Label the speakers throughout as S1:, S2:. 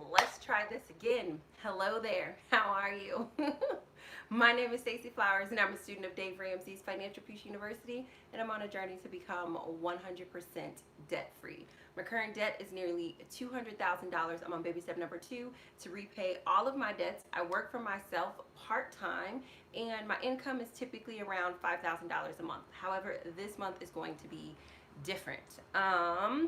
S1: let's try this again. Hello there. How are you? My name is Stacey Flowers, and I'm a student of Dave Ramsey's Financial Peace University, and I'm on a journey to become 100% debt free. My current debt is nearly $200,000. I'm on baby step number 2 to repay all of my debts. I work for myself part time, and my income is typically around $5,000 a month. However, this month is going to be different.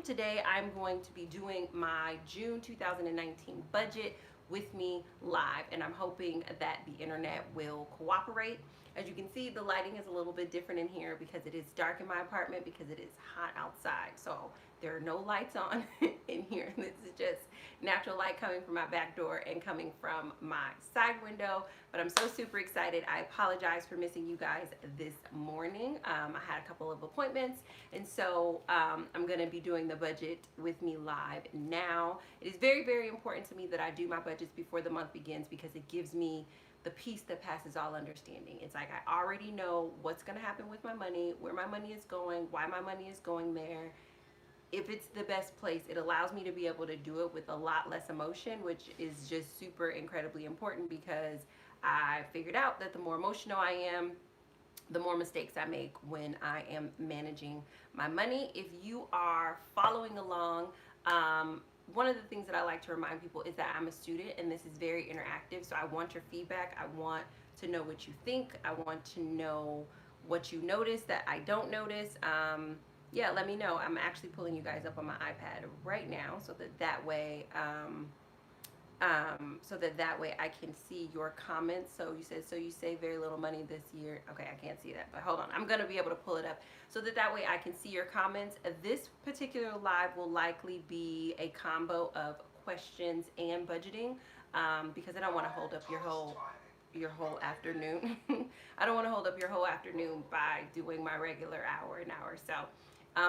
S1: Today I'm going to be doing my June 2019 budget with me live, and I'm hoping that the internet will cooperate. As you can see, the lighting is a little bit different in here because it is dark in my apartment because it is hot outside. So there are no lights on in here. This is just natural light coming from my back door and coming from my side window. But I'm so super excited. I apologize for missing you guys this morning. I had a couple of appointments, and so I'm going to be doing the budget with me live now. It is very, very important to me that I do my budgets before the month begins because it gives me the peace that passes all understanding. It's like I already know what's going to happen with my money, where my money is going, why my money is going there. If it's the best place, it allows me to be able to do it with a lot less emotion, which is just super incredibly important because I figured out that the more emotional I am, the more mistakes I make when I am managing my money. If you are following along, one of the things that I like to remind people is that I'm a student and this is very interactive. So I want your feedback. I want to know what you think. I want to know what you notice that I don't notice. Yeah, let me know. I'm actually pulling you guys up on my iPad right now so that way I can see your comments. So you said, so you save very little money this year. Okay, I can't see that, but hold on. I'm going to be able to pull it up so that way I can see your comments. This particular live will likely be a combo of questions and budgeting because I don't want to hold up your whole afternoon. I don't want to hold up your whole afternoon by doing my regular hour an hour. So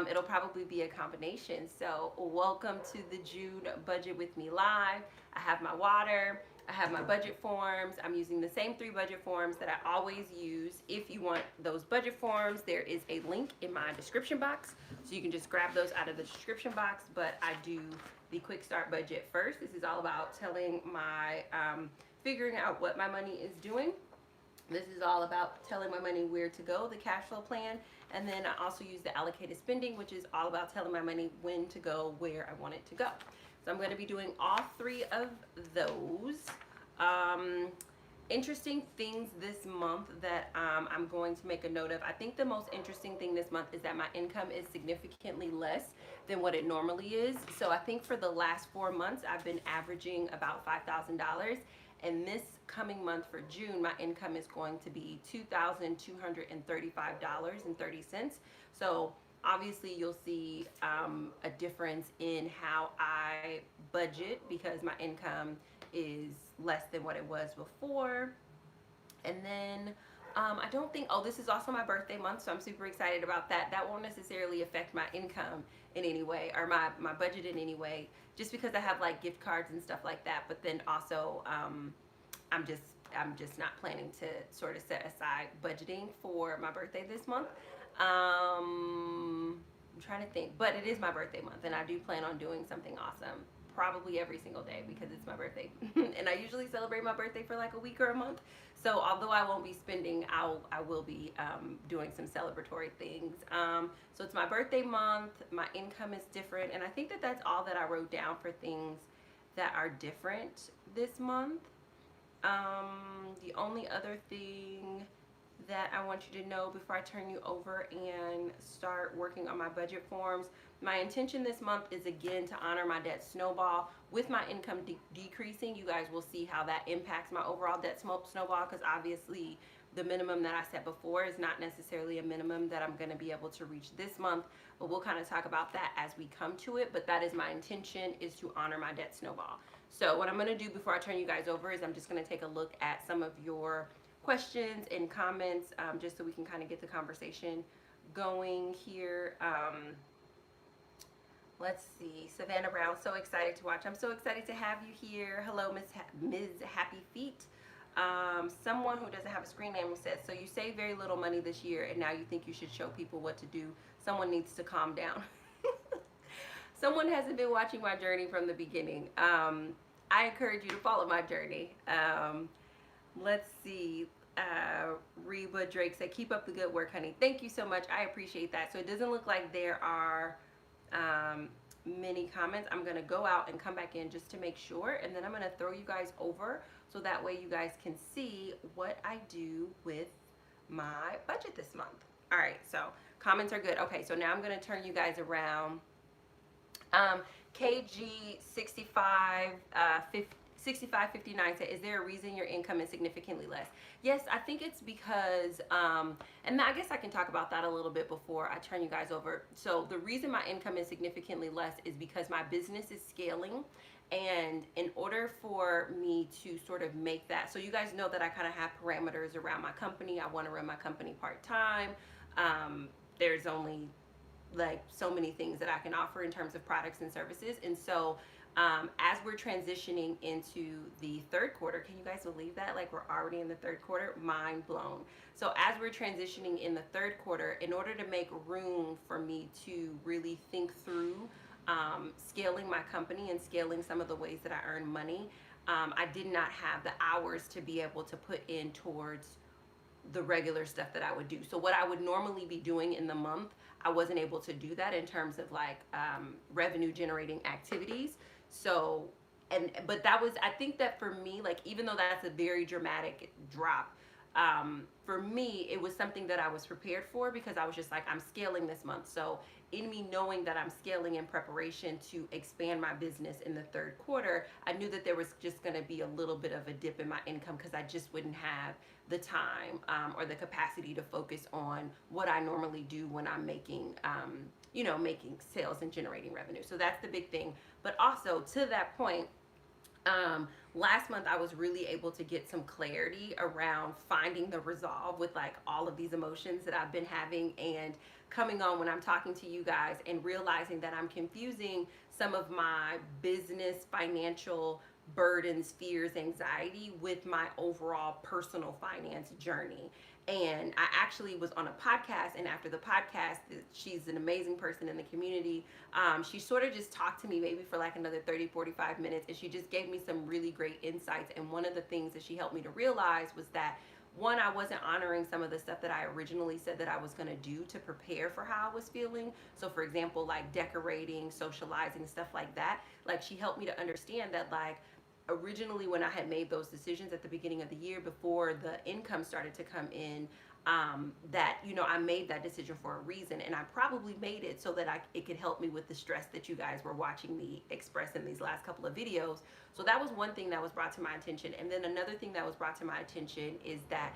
S1: it'll probably be a combination. So welcome to the June budget with me live. I have my water, I have my budget forms. I'm using the same 3 budget forms that I always use. If you want those budget forms, there is a link in my description box, so you can just grab those out of the description box. But I do the quick start budget first. This is all about telling my figuring out what my money is doing. This is all about telling my money where to go, the cash flow plan, and then I also use the allocated spending, which is all about telling my money when to go, where I want it to go. So I'm going to be doing all 3 of those. Interesting things this month that I'm going to make a note of. I think the most interesting thing this month is that my income is significantly less than what it normally is. So I think for the last 4 months, I've been averaging about $5,000. And this coming month for June, my income is going to be $2,235.30. So obviously you'll see a difference in how I budget because my income is less than what it was before. And then I don't think, oh, this is also my birthday month, so I'm super excited about that. That won't necessarily affect my income in any way or my budget in any way, just because I have like gift cards and stuff like that. But then also I'm just not planning to sort of set aside budgeting for my birthday this month. I'm trying to think, but it is my birthday month and I do plan on doing something awesome probably every single day because it's my birthday. And I usually celebrate my birthday for like a week or a month. So although I won't be spending, I will be doing some celebratory things. So it's my birthday month. My income is different. And I think that that's all that I wrote down for things that are different this month. The only other thing that I want you to know before I turn you over and start working on my budget forms, my intention this month is again to honor my debt snowball. With my income decreasing, you guys will see how that impacts my overall debt snowball because obviously the minimum that I set before is not necessarily a minimum that I'm going to be able to reach this month, but we'll kind of talk about that as we come to it. But that is my intention, is to honor my debt snowball. So what I'm going to do before I turn you guys over is I'm just going to take a look at some of your questions and comments just so we can kind of get the conversation going here. Let's see. Savannah Brown, so excited to watch. I'm so excited to have you here. Hello, Ms. Happy Feet. Someone who doesn't have a screen name says, so you save very little money this year and now you think you should show people what to do. Someone needs to calm down. Someone hasn't been watching my journey from the beginning. I encourage you to follow my journey. Let's see. Reba Drake said, "Keep up the good work, honey." Thank you so much. I appreciate that. So it doesn't look like there are um, many comments. I'm gonna go out and come back in just to make sure, and then I'm gonna throw you guys over so that way you guys can see what I do with my budget this month. All right, so comments are good. Okay, so now I'm gonna turn you guys around. KG65 6559 said, "Is there a reason your income is significantly less?" Yes, I think it's because, and I guess I can talk about that a little bit before I turn you guys over. So the reason my income is significantly less is because my business is scaling. And in order for me to sort of make that, so you guys know that I kind of have parameters around my company. I want to run my company part-time. There's only like so many things that I can offer in terms of products and services. And so as we're transitioning into the third quarter, can you guys believe that? Like, we're already in the third quarter? Mind blown. So as we're transitioning in the third quarter, in order to make room for me to really think through scaling my company and scaling some of the ways that I earn money, I did not have the hours to be able to put in towards the regular stuff that I would do. So what I would normally be doing in the month, I wasn't able to do that in terms of like revenue generating activities. So, but that was, I think that for me, like, even though that's a very dramatic drop, for me, it was something that I was prepared for, because I was just like, I'm scaling this month. So in me knowing that I'm scaling in preparation to expand my business in the third quarter, I knew that there was just going to be a little bit of a dip in my income, because I just wouldn't have the time or the capacity to focus on what I normally do when I'm making, making sales and generating revenue. So that's the big thing. But also, to that point, last month I was really able to get some clarity around finding the resolve with like all of these emotions that I've been having, and coming on when I'm talking to you guys and realizing that I'm confusing some of my business, financial burdens, fears, anxiety with my overall personal finance journey. And I actually was on a podcast, and after the podcast, she's an amazing person in the community. She sort of just talked to me maybe for like another 30-45 minutes, and she just gave me some really great insights. And one of the things that she helped me to realize was that, one, I wasn't honoring some of the stuff that I originally said that I was going to do to prepare for how I was feeling. So for example, like decorating, socializing, stuff like that. Like, she helped me to understand that, like, originally when I had made those decisions at the beginning of the year before the income started to come in, that, I made that decision for a reason, and I probably made it so that it could help me with the stress that you guys were watching me express in these last couple of videos. So that was one thing that was brought to my attention. And then another thing that was brought to my attention is that,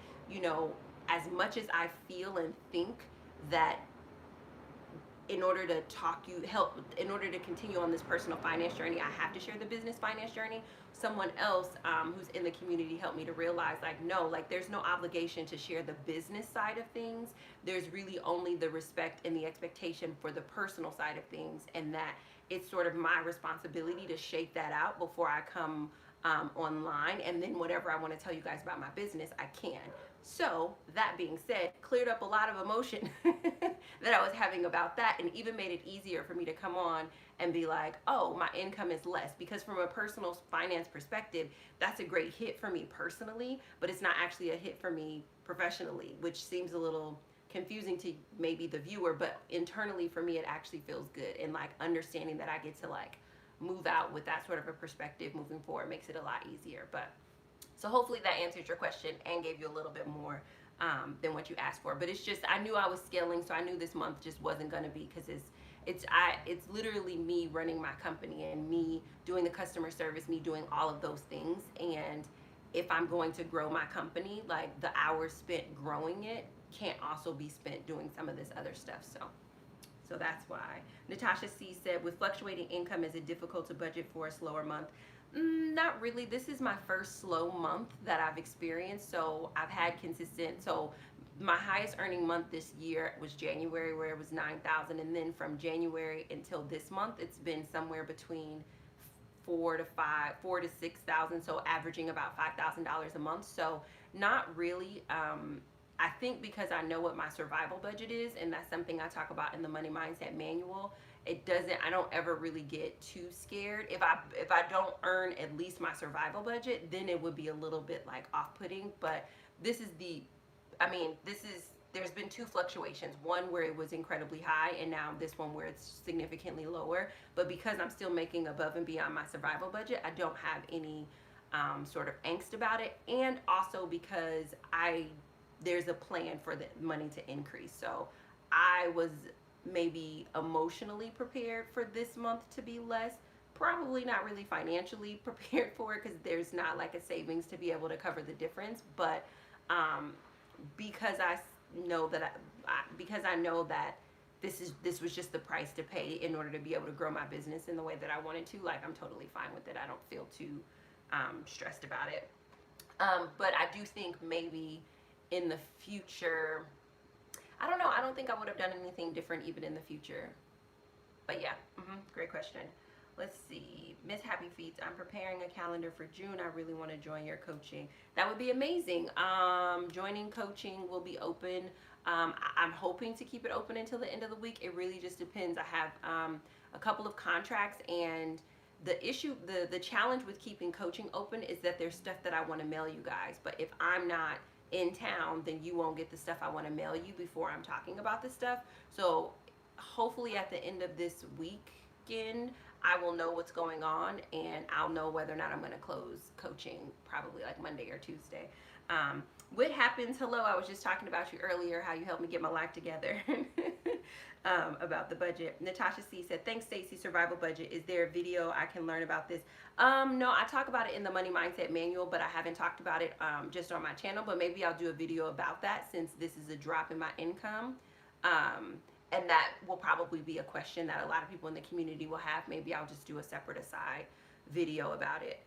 S1: as much as I feel and think that in order to in order to continue on this personal finance journey, I have to share the business finance journey. Someone else who's in the community helped me to realize, like, no, like, there's no obligation to share the business side of things. There's really only the respect and the expectation for the personal side of things, and that it's sort of my responsibility to shake that out before I come online. And then whatever I want to tell you guys about my business, I can. So that being said, cleared up a lot of emotion that I was having about that, and even made it easier for me to come on and be like, oh, my income is less. Because from a personal finance perspective, that's a great hit for me personally, but it's not actually a hit for me professionally, which seems a little confusing to maybe the viewer, but internally for me, it actually feels good. And like, understanding that I get to like move out with that sort of a perspective moving forward makes it a lot easier. But so hopefully that answers your question and gave you a little bit more than what you asked for. But it's just, I knew I was scaling, so I knew this month just wasn't going to be, because it's literally me running my company and me doing the customer service, me doing all of those things. And if I'm going to grow my company, like, the hours spent growing it can't also be spent doing some of this other stuff. So that's why. Natasha C said, with fluctuating income, is it difficult to budget for a slower month? Not really. This is my first slow month that I've experienced. So I've had consistent, so my highest earning month this year was January, where it was 9,000. And then from January until this month, it's been somewhere between 4 to 6,000. So averaging about $5,000 a month. So not really. I think because I know what my survival budget is, and that's something I talk about in the Money Mindset Manual, it doesn't, I don't ever really get too scared. If I don't earn at least my survival budget, then it would be a little bit like off-putting. But this is the, I mean, this is, there's been two fluctuations. One where it was incredibly high, and now this one where it's significantly lower. But because I'm still making above and beyond my survival budget, I don't have any sort of angst about it. And also because there's a plan for the money to increase. So I was maybe emotionally prepared for this month to be less. Probably not really financially prepared for it because there's not like a savings to be able to cover the difference. But um, because I know that because I know that this was just the price to pay in order to be able to grow my business in the way that I wanted to. Like, I'm totally fine with it. I don't feel too stressed about it. But I do think maybe in the future, I don't know. I don't think I would have done anything different even in the future. But yeah, great question. Let's see. Miss Happy Feet, I'm preparing a calendar for June. I really want to join your coaching. That would be amazing. Joining coaching will be open. I'm hoping to keep it open until the end of the week. It really just depends. I have a couple of contracts, and the challenge with keeping coaching open is that there's stuff that I want to mail you guys. But if I'm not in town, then you won't get the stuff I want to mail you before I'm talking about this stuff. So hopefully at the end of this weekend, I will know what's going on, and I'll know whether or not I'm going to close coaching probably like Monday or Tuesday. What happens? Hello, I was just talking about you earlier, how you helped me get my life together. About the budget. Natasha C said, thanks, Stacey. Survival budget. Is there a video I can learn about this? No, I talk about it in the Money Mindset Manual, but I haven't talked about it just on my channel. But maybe I'll do a video about that, since this is a drop in my income. And that will probably be a question that a lot of people in the community will have. Maybe I'll just do a separate aside video about it.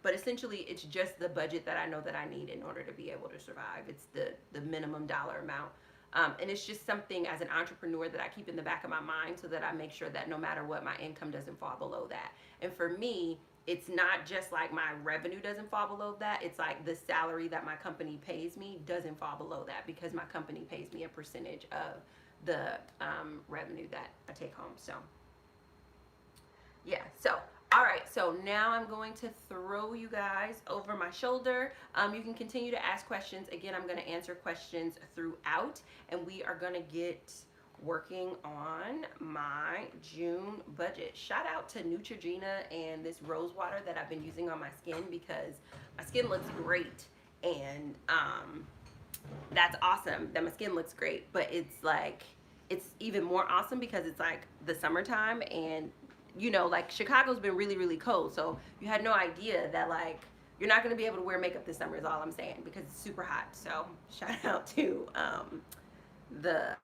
S1: But essentially, it's just the budget that I know that I need in order to be able to survive. It's the minimum dollar amount. And it's just something as an entrepreneur that I keep in the back of my mind, so that I make sure that no matter what, my income doesn't fall below that. And for me, it's not just like my revenue doesn't fall below that. It's like the salary that my company pays me doesn't fall below that, because my company pays me a percentage of the revenue that I take home. So yeah, so all right, so now I'm going to throw you guys over my shoulder. You can continue to ask questions. Again, I'm going to answer questions throughout, and we are going to get working on my June budget. Shout out to Neutrogena and this rose water that I've been using on my skin, because my skin looks great, and that's awesome that my skin looks great. But it's like, it's even more awesome because it's like the summertime, and you know, like Chicago's been really, really cold. So you had no idea that like you're not going to be able to wear makeup this summer is all I'm saying, because it's super hot. So shout out to the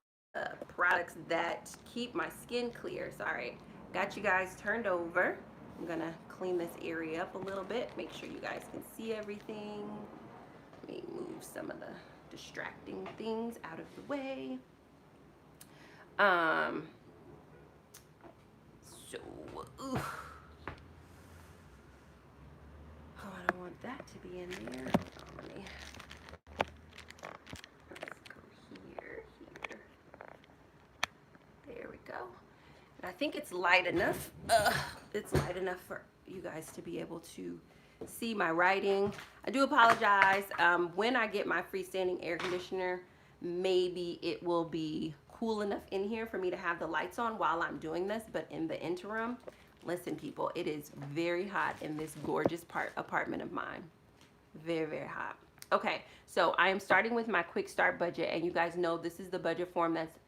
S1: products that keep my skin clear. Sorry, got you guys turned over. I'm going to clean this area up a little bit. Make sure you guys can see everything. Let me move some of the distracting things out of the way. So, ooh. Oh, I don't want that to be in there. Hold on, let's go here. There we go. And I think it's light enough. It's light enough for you guys to be able to see my writing. I do apologize. When I get my freestanding air conditioner, maybe it will be cool enough in here for me to have the lights on while I'm doing this. But in the interim, listen, people, it is very hot in this gorgeous apartment of mine. Very, very hot. Okay, so I am starting with my quick start budget, and you guys know this is the budget form that's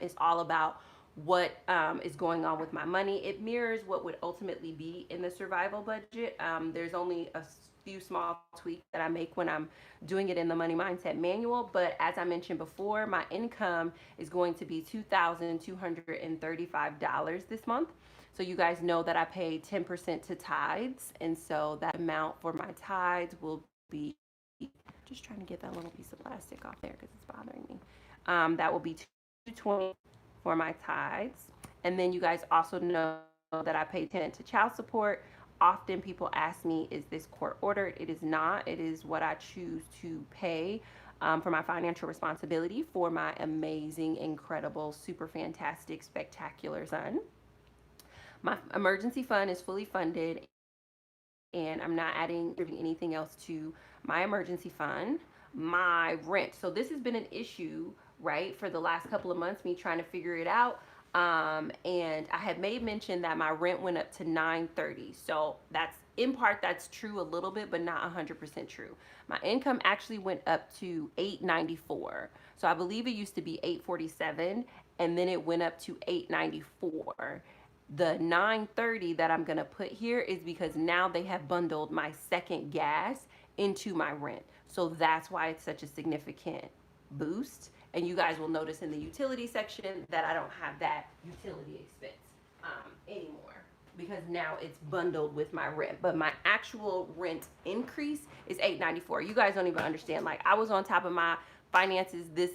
S1: is all about what is going on with my money. It mirrors what would ultimately be in the survival budget. There's only a few small tweaks that I make when I'm doing it in the Money Mindset Manual, but as I mentioned before, my income is going to be $2,235 this month. So you guys know that I pay 10% to tithes, and so that amount for my tithes will be, just trying to get that little piece of plastic off there because it's bothering me. That will be $220 for my tithes. And then you guys also know that I pay 10% to child support. Often people ask me, is this court ordered? It is not. It is what I choose to pay for my financial responsibility for my amazing, incredible, super fantastic, spectacular son. My emergency fund is fully funded, and I'm not adding anything else to my emergency fund. My rent. So this has been an issue, right, for the last couple of months, me trying to figure it out. And I had made mention that my rent went up to 930. So that's in part that's true a little bit, but not 100% true. My income actually went up to 894. So I believe it used to be 847, and then it went up to 894. The 930 that I'm going to put here is because now they have bundled my second gas into my rent. So that's why it's such a significant boost. And you guys will notice in the utility section that I don't have that utility expense anymore because now it's bundled with my rent. But my actual rent increase is $894. You guys don't even understand. Like, I was on top of my finances this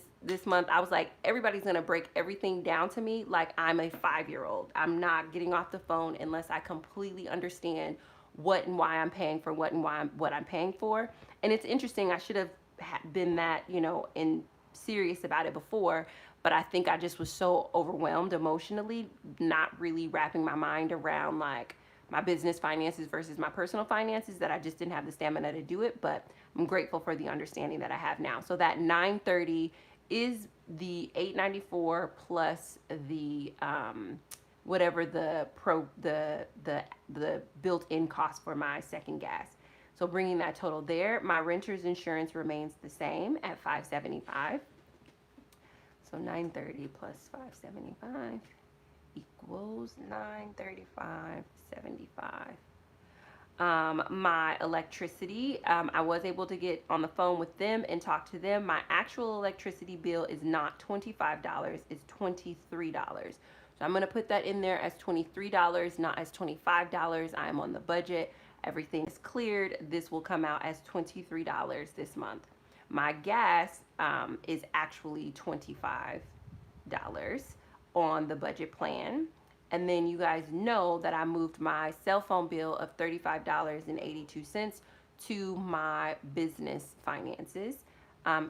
S1: month. I was like, everybody's gonna break everything down to me like I'm a 5-year-old. I'm not getting off the phone unless I completely understand what and why I'm paying for what and what I'm paying for. And it's interesting. I should have been that, in serious about it before, but I think I just was so overwhelmed emotionally, not really wrapping my mind around like my business finances versus my personal finances, that I just didn't have the stamina to do it. But I'm grateful for the understanding that I have now. So that 930 is the 894 plus the whatever the built-in cost for my second gas. So bringing that total there, my renter's insurance remains the same at $575. So 930 plus 575 equals 935.75. My electricity, I was able to get on the phone with them and talk to them. My actual electricity bill is not $25, it's $23. So I'm going to put that in there as $23, not as $25. I'm on the budget. Everything is cleared. This will come out as $23 this month. My gas is actually $25 on the budget plan. And then you guys know that I moved my cell phone bill of $35.82 to my business finances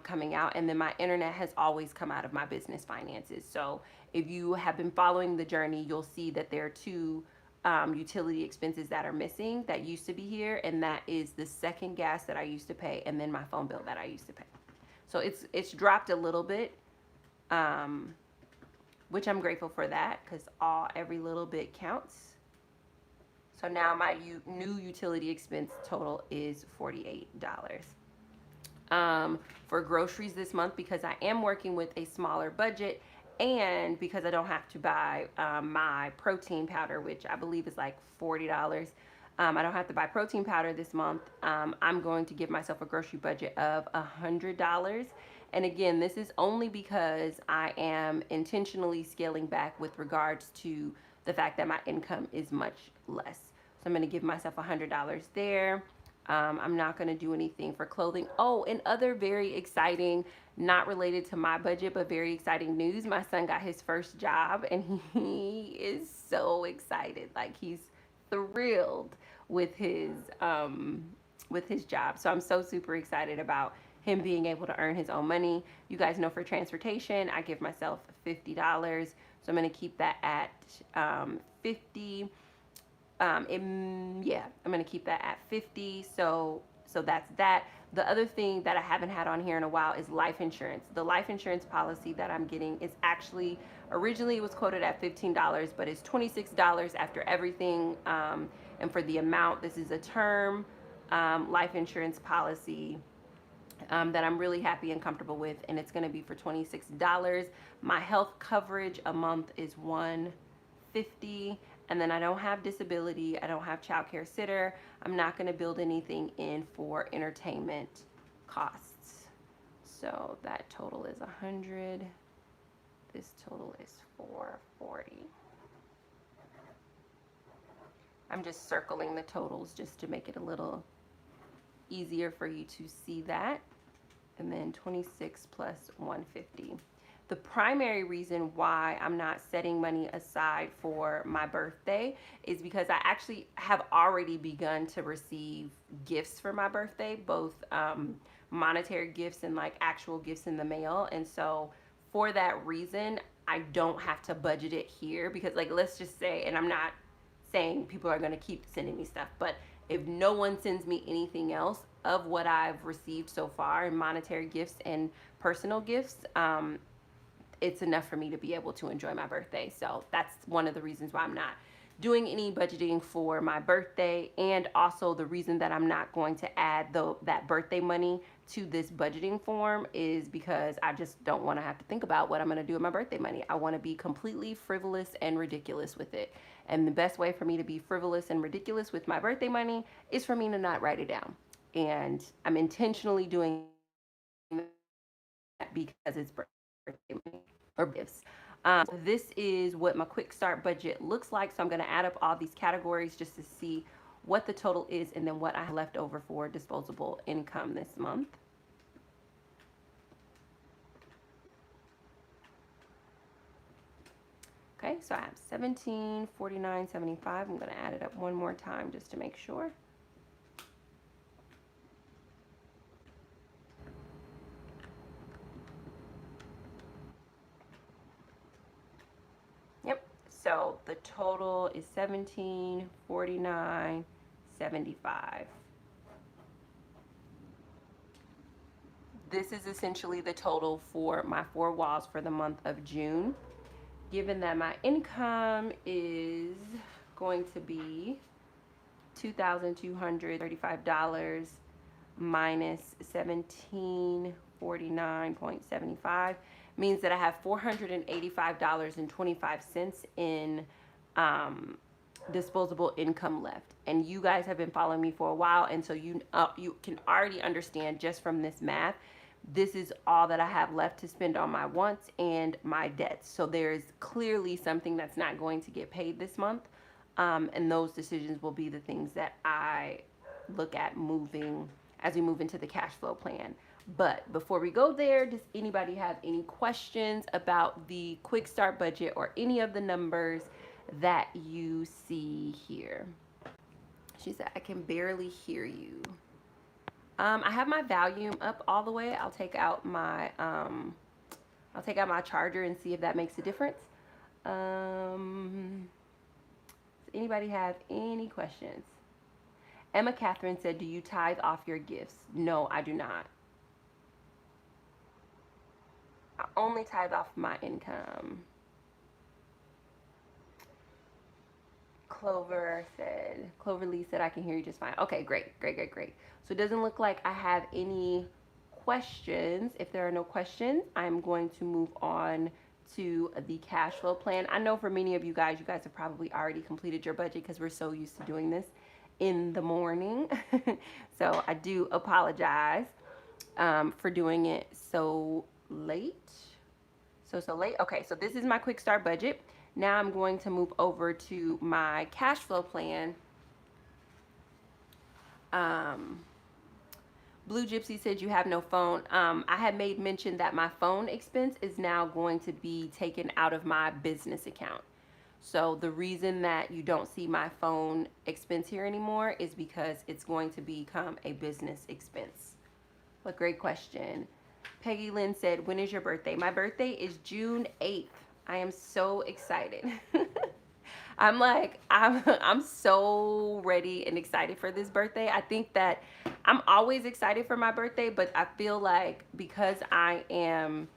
S1: coming out. And then my internet has always come out of my business finances. So if you have been following the journey, you'll see that there are two utility expenses that are missing that used to be here. And that is the second gas that I used to pay, and then my phone bill that I used to pay. So it's dropped a little bit. Which I'm grateful for that, because every little bit counts. So now my new utility expense total is $48. For groceries this month, because I am working with a smaller budget, and because I don't have to buy my protein powder, which I believe is like $40. I don't have to buy protein powder this month. I'm going to give myself a grocery budget of $100. And again, this is only because I am intentionally scaling back with regards to the fact that my income is much less. So I'm going to give myself $100 there. I'm not going to do anything for clothing. Oh, and other very exciting, not related to my budget, but very exciting news. My son got his first job, and he is so excited. Like, he's thrilled with his job. So I'm so super excited about him being able to earn his own money. You guys know, for transportation, I give myself $50. So I'm going to keep that at 50. I'm going to keep that at 50. So that's that. The other thing that I haven't had on here in a while is life insurance. The life insurance policy that I'm getting is actually, originally it was quoted at $15, but it's $26 after everything. And for the amount, this is a term life insurance policy that I'm really happy and comfortable with, and it's going to be for $26. My health coverage a month is $150, and then I don't have disability, I don't have child care sitter. I'm not going to build anything in for entertainment costs. So that total is 100. This total is 440. I'm just circling the totals just to make it a little easier for you to see that. And then 26 plus 150. The primary reason why I'm not setting money aside for my birthday is because I actually have already begun to receive gifts for my birthday, both monetary gifts and like actual gifts in the mail. And so for that reason, I don't have to budget it here, because, like, let's just say, and I'm not saying people are going to keep sending me stuff. But if no one sends me anything else of what I've received so far in monetary gifts and personal gifts, it's enough for me to be able to enjoy my birthday. So that's one of the reasons why I'm not doing any budgeting for my birthday, and also the reason that I'm not going to add that birthday money to this budgeting form is because I just don't want to have to think about what I'm going to do with my birthday money. I want to be completely frivolous and ridiculous with it. And the best way for me to be frivolous and ridiculous with my birthday money is for me to not write it down. And I'm intentionally doing that because it's birthday money or gifts. This is what my quick start budget looks like. So I'm going to add up all these categories just to see what the total is and then what I have left over for disposable income this month. Okay, so I have 1749.75. I'm going to add it up one more time just to make sure. Yep. So the total is 1749.75. This is essentially the total for my 4 walls for the month of June. Given that my income is going to be $2,235 minus 1749.75 means that I have $485.25 in disposable income left. And you guys have been following me for a while, and so you can already understand just from this math, this is all that I have left to spend on my wants and my debts. So there's clearly something that's not going to get paid this month, and those decisions will be the things that I look at moving as we move into the cash flow plan. But before we go there, does anybody have any questions about the quick start budget or any of the numbers that you see here? She said, I can barely hear you. I have my volume up all the way. I'll take out my charger and see if that makes a difference. Does anybody have any questions? Emma Catherine said, do you tithe off your gifts? No, I do not. I only tithe off my income. Cloverly said, I can hear you just fine. Okay, great. So it doesn't look like I have any questions. If there are no questions, I'm going to move on to the cash flow plan. I know for many of you guys have probably already completed your budget because we're so used to doing this in the morning. So I do apologize for doing it so late. So late. Okay, so this is my quick start budget. Now I'm going to move over to my cash flow plan. Blue Gypsy said you have no phone. I had made mention that my phone expense is now going to be taken out of my business account. So the reason that you don't see my phone expense here anymore is because it's going to become a business expense. But great question. Peggy Lynn said, when is your birthday? My birthday is June 8th. I am so excited. I'm so ready and excited for this birthday. I think that I'm always excited for my birthday, but I feel like because I am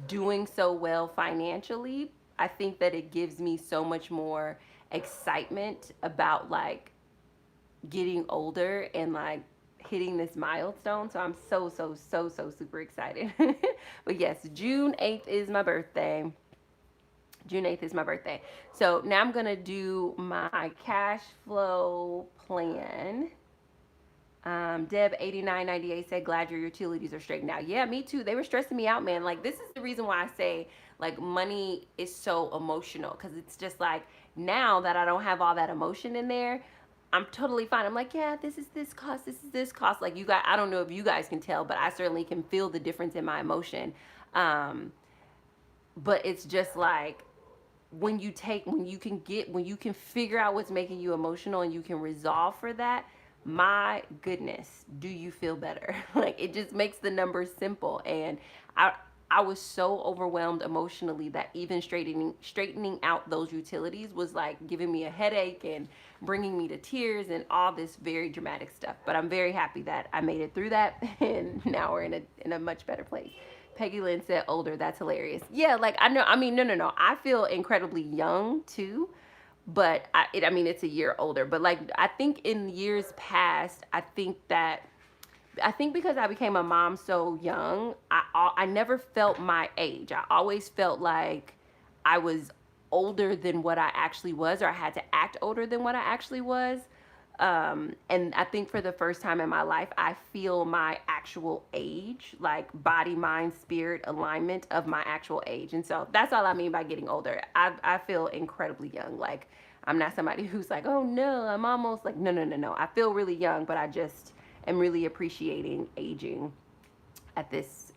S1: doing so well financially, I think that it gives me so much more excitement about like getting older and like hitting this milestone. So I'm so super excited. But yes, June 8th is my birthday. June 8th is my birthday. So now I'm going to do my cash flow plan. Deb 8998 said, glad your utilities are straightened out. Yeah, me too. They were stressing me out, man. Like, this is the reason why I say like money is so emotional, because it's just like now that I don't have all that emotion in there, I'm totally fine. I'm like, yeah, this is this cost, this is this cost. Like, you guys, I don't know if you guys can tell, but I certainly can feel the difference in my emotion. But it's just like when you can figure out what's making you emotional and you can resolve for that, my goodness, do you feel better? Like, it just makes the numbers simple. And I I was so overwhelmed emotionally that even straightening out those utilities was like giving me a headache and bringing me to tears and all this very dramatic stuff. But I'm very happy that I made it through that, and now we're in a much better place. Peggy Lynn said older. That's hilarious. Yeah, like I know. I mean, no. I feel incredibly young too, but I mean, it's a year older. But like, I think in years past, I think because I became a mom so young, I never felt my age. I always felt like I was older than what I actually was, or I had to act older than what I actually was. And I think for the first time in my life, I feel my actual age, like body, mind, spirit alignment of my actual age. And so that's all I mean by getting older. I feel incredibly young. Like, I'm not somebody who's like, oh no, I'm almost like, no. I feel really young, but I just am really appreciating aging at this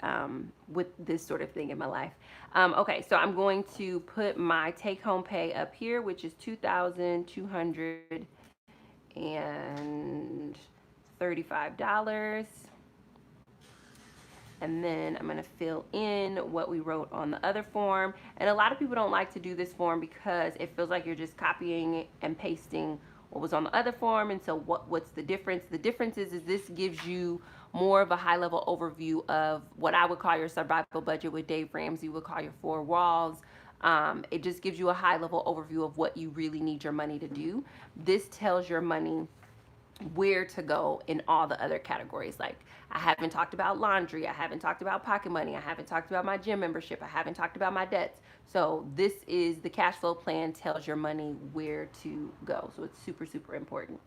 S1: with this sort of thing in my life. Okay, so I'm going to put my take-home pay up here, which is $2,235. And then I'm going to fill in what we wrote on the other form. And a lot of people don't like to do this form because it feels like you're just copying and pasting what was on the other form. And so what's the difference? The difference is this gives you more of a high level overview of what I would call your survival budget, what Dave Ramsey would call your four walls. It just gives you a high level overview of what you really need your money to do. This tells your money where to go in all the other categories. Like, I haven't talked about laundry, I haven't talked about pocket money, I haven't talked about my gym membership, I haven't talked about my debts. So this is the cash flow plan, tells your money where to go. So it's super, super important.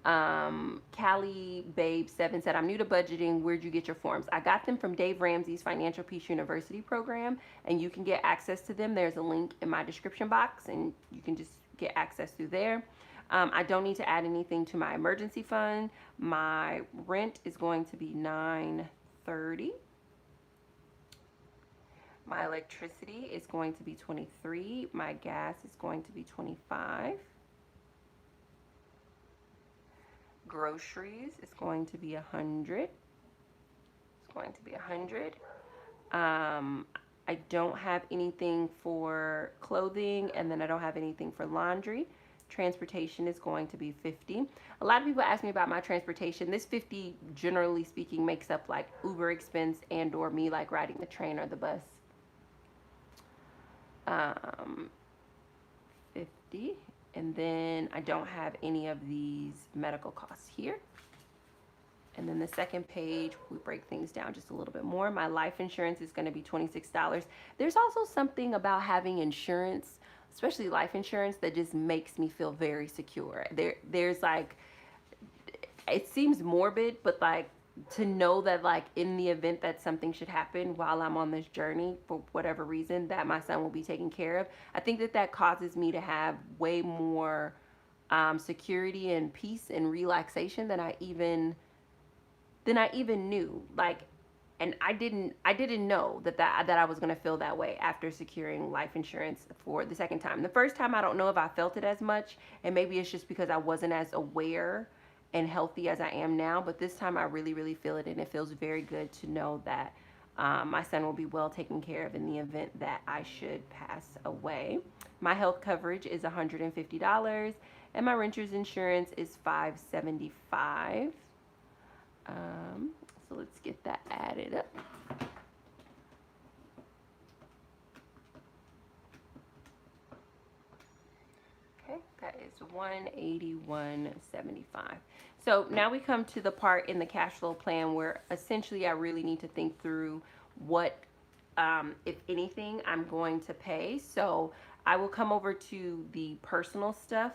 S1: Callie Babe 7 said, I'm new to budgeting. Where'd you get your forms? I got them from Dave Ramsey's Financial Peace University program, and you can get access to them. There's a link in my description box, and you can just get access through there. I don't need to add anything to my emergency fund. My rent is going to be $930. My electricity is going to be $23. My gas is going to be $25. Groceries is going to be $100. It's going to be $100. I don't have anything for clothing, and then I don't have anything for laundry. Transportation is going to be $50. A lot of people ask me about my transportation. This $50, generally speaking, makes up like Uber expense and or me like riding the train or the bus. 50. And then I don't have any of these medical costs here. And then the second page, we break things down just a little bit more. My life insurance is going to be $26. There's also something about having insurance, especially life insurance, that just makes me feel very secure. There's like, it seems morbid, but like, to know that like in the event that something should happen while I'm on this journey for whatever reason, that my son will be taken care of. I think that causes me to have way more security and peace and relaxation than I even knew. Like, and I didn't know that I was going to feel that way after securing life insurance for the second time. The first time, I don't know if I felt it as much, and maybe it's just because I wasn't as aware and healthy as I am now, but this time I really, really feel it, and it feels very good to know that my son will be well taken care of in the event that I should pass away. My health coverage is $150, and my renter's insurance is $575. So let's get that added up. Okay, that is $181.75. So now we come to the part in the cash flow plan where essentially I really need to think through what, if anything, I'm going to pay. So I will come over to the personal stuff,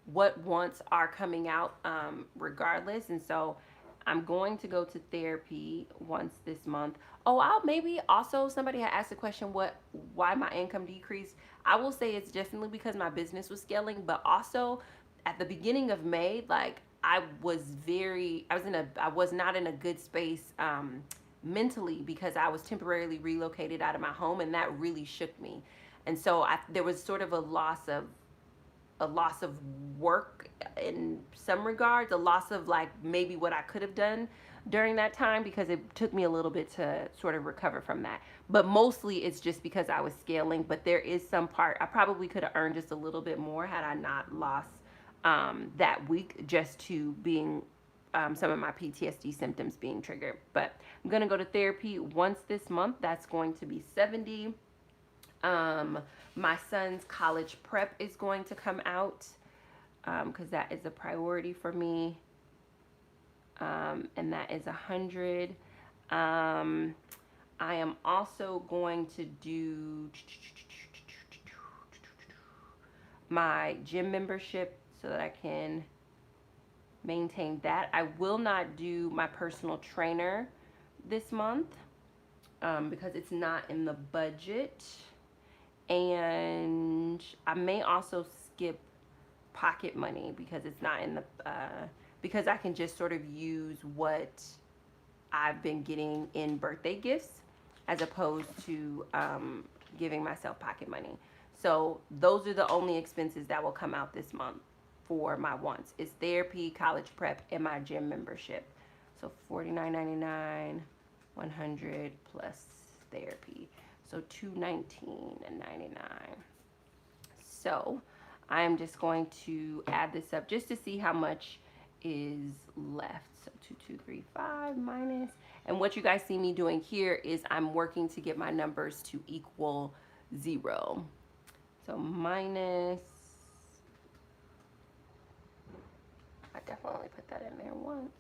S1: what wants are coming out regardless. And so I'm going to go to therapy once this month. Oh, maybe also somebody had asked the question, why my income decreased. I will say it's definitely because my business was scaling, but also at the beginning of May, like I was not in a good space mentally, because I was temporarily relocated out of my home, and that really shook me. And so there was sort of a loss of a loss of work in some regards, a loss of like maybe what I could have done during that time, because it took me a little bit to sort of recover from that. But mostly it's just because I was scaling. But there is some part I probably could have earned just a little bit more had I not lost that week just to being some of my PTSD symptoms being triggered. But I'm going to go to therapy once this month. That's going to be 70. My son's college prep is going to come out because that is a priority for me. And that is 100. I am also going to do my gym membership so that I can maintain that. I will not do my personal trainer this month because it's not in the budget. And I may also skip pocket money because it's not in the because I can just sort of use what I've been getting in birthday gifts as opposed to giving myself pocket money. So those are the only expenses that will come out this month for my wants. It's therapy, college prep, and my gym membership. So $49.99, 100 plus therapy. So $219.99. So I am just going to add this up just to see how much is left. So 2235 minus, and what you guys see me doing here is I'm working to get my numbers to equal 0. So minus, I definitely put that in there once.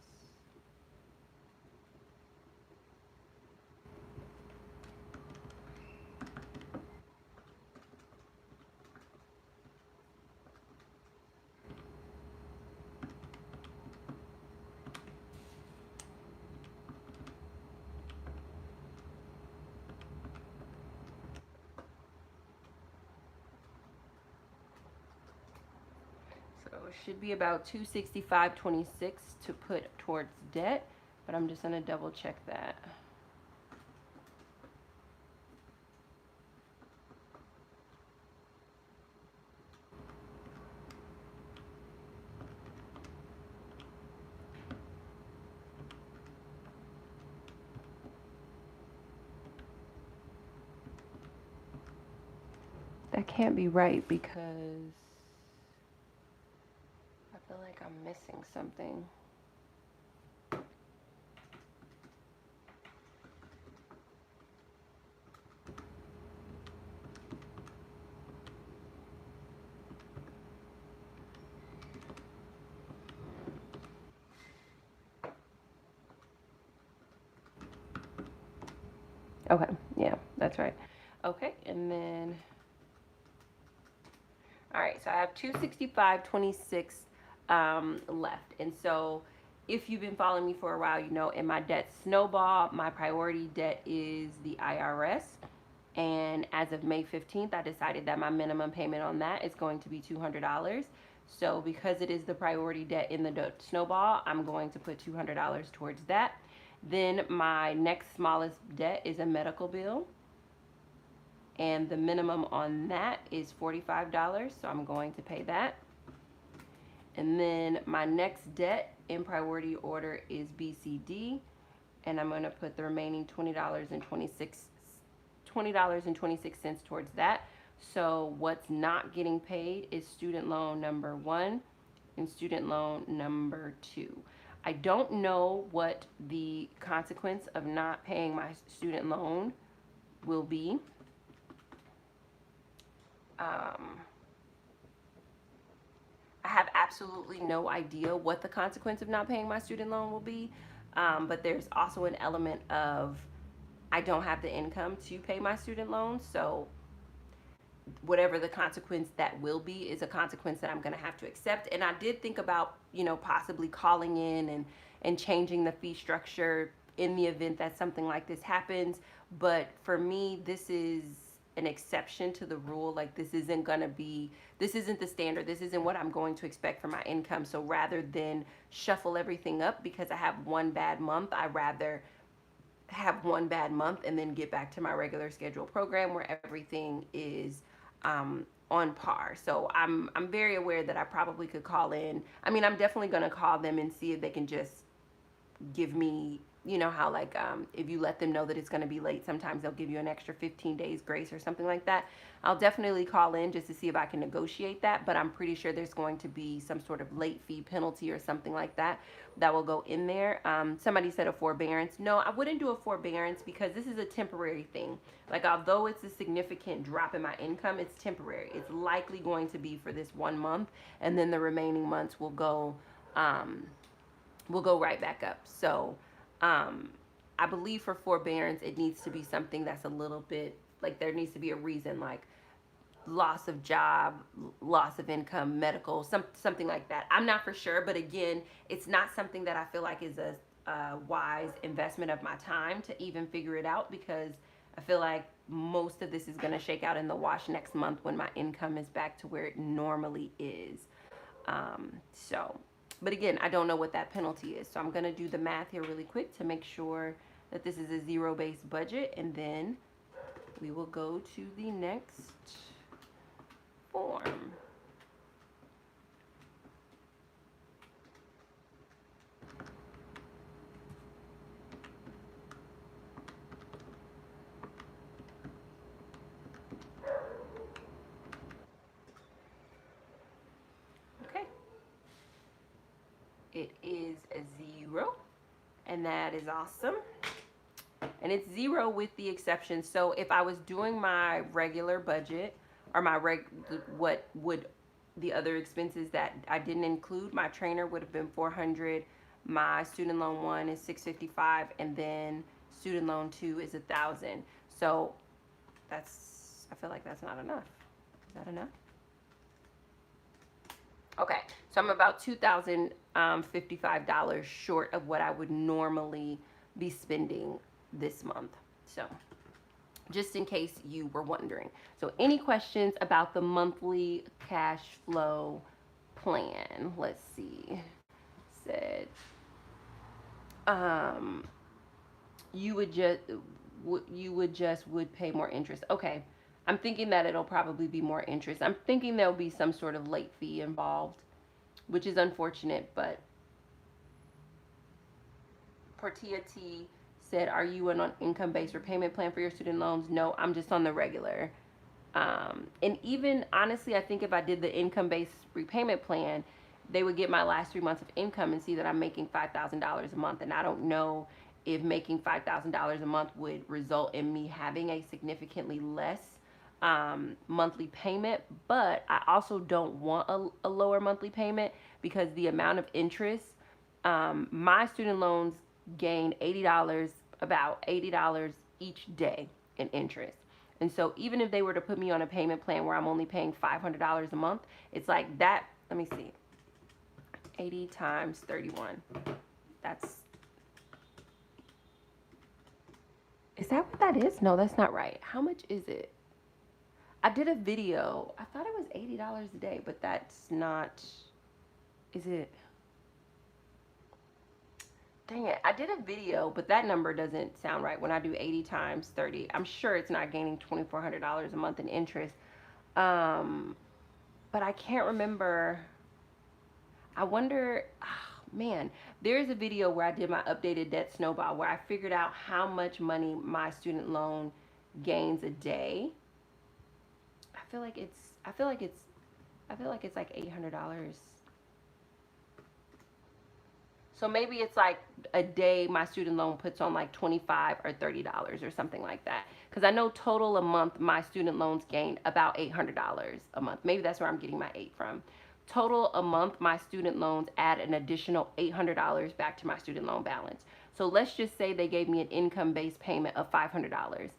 S1: So it should be about 265.26 to put towards debt, but I'm just gonna double check that. That can't be right because I feel like I'm missing something. Okay, yeah, that's right. Okay, and then, all right, so I have 265.26 left. And so if you've been following me for a while, you know in my debt snowball, my priority debt is the IRS. And as of May 15th, I decided that my minimum payment on that is going to be $200. So because it is the priority debt in the debt snowball, I'm going to put $200 towards that. Then my next smallest debt is a medical bill. And the minimum on that is $45, so I'm going to pay that. And then my next debt in priority order is BCD, and I'm going to put the remaining $20.26 towards that. So what's not getting paid is student loan number 1 and student loan number 2. I don't know what the consequence of not paying my student loan will be. I have absolutely no idea what the consequence of not paying my student loan will be. But there's also an element of I don't have the income to pay my student loan. So whatever the consequence that will be is a consequence that I'm going to have to accept. And I did think about, possibly calling in and changing the fee structure in the event that something like this happens. But for me, this is an exception to the rule. Like this isn't the standard. This isn't what I'm going to expect for my income. So rather than shuffle everything up because I have one bad month, I rather have one bad month and then get back to my regular schedule program where everything is on par. So I'm very aware that I probably could call in. I mean, I'm definitely going to call them and see if they can just give me, you know how like if you let them know that it's going to be late, sometimes they'll give you an extra 15 days grace or something like that. I'll definitely call in just to see if I can negotiate that, but I'm pretty sure there's going to be some sort of late fee penalty or something like that that will go in there. Somebody said a forbearance. No, I wouldn't do a forbearance because this is a temporary thing. Like, although it's a significant drop in my income, it's temporary. It's likely going to be for this 1 month, and then the remaining months will go right back up. So I believe for forbearance, it needs to be something that's a little bit, like there needs to be a reason, like loss of job, loss of income, medical, something like that. I'm not for sure, but again, it's not something that I feel like is a wise investment of my time to even figure it out, because I feel like most of this is going to shake out in the wash next month when my income is back to where it normally is. But again, I don't know what that penalty is. So I'm going to do the math here really quick to make sure that this is a zero-based budget, and then we will go to the next form. Okay. It is a 0, and that is awesome. And it's 0 with the exception. So if I was doing my regular budget, or what would the other expenses that I didn't include, my trainer would have been $400. My student loan 1 is $655, and then student loan 2 is $1,000. So I feel like that's not enough. Is that enough? Okay, so I'm about $2,055 short of what I would normally be spending this month. So just in case you were wondering. So any questions about the monthly cash flow plan? Let's see. Said you would pay more interest. Okay. I'm thinking that it'll probably be more interest. I'm thinking there'll be some sort of late fee involved, which is unfortunate, but Portia T said, are you on an income-based repayment plan for your student loans? No, I'm just on the regular. And even, honestly, I think if I did the income-based repayment plan, they would get my last 3 months of income and see that I'm making $5,000 a month. And I don't know if making $5,000 a month would result in me having a significantly less monthly payment, but I also don't want a lower monthly payment, because the amount of interest, my student loans gain about $80 each day in interest. And so even if they were to put me on a payment plan where I'm only paying $500 a month, it's like that. Let me see. 80 times 31. Is that what that is? No, that's not right. How much is it? I did a video. I thought it was $80 a day, but that's not. Is it? Dang it. I did a video, but that number doesn't sound right when I do 80 times 30. I'm sure it's not gaining $2,400 a month in interest. But I can't remember. I wonder, man, there's a video where I did my updated debt snowball where I figured out how much money my student loan gains a day. I feel like it's like $800. So maybe it's like a day my student loan puts on like $25 or $30 or something like that. Because I know total a month my student loans gain about $800 a month. Maybe that's where I'm getting my 8 from. Total a month my student loans add an additional $800 back to my student loan balance. So let's just say they gave me an income-based payment of $500.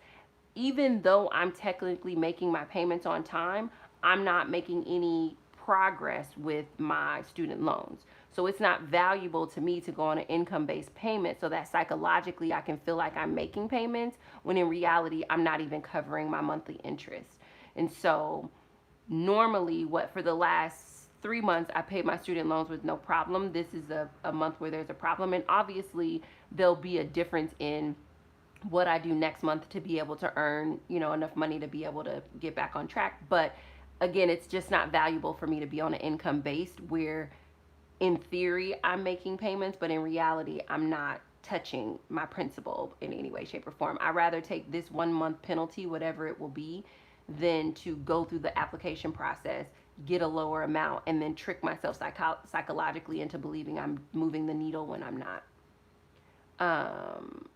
S1: Even though I'm technically making my payments on time, I'm not making any progress with my student loans. So it's not valuable to me to go on an income-based payment so that psychologically I can feel like I'm making payments, when in reality I'm not even covering my monthly interest. And so normally, for the last 3 months, I paid my student loans with no problem. This is a month where there's a problem, and obviously there'll be a difference in what I do next month to be able to earn, enough money to be able to get back on track. But again, it's just not valuable for me to be on an income based where in theory I'm making payments, but in reality I'm not touching my principal in any way, shape, or form. I'd rather take this 1 month penalty, whatever it will be, than to go through the application process, get a lower amount, and then trick myself psychologically into believing I'm moving the needle when I'm not. Um,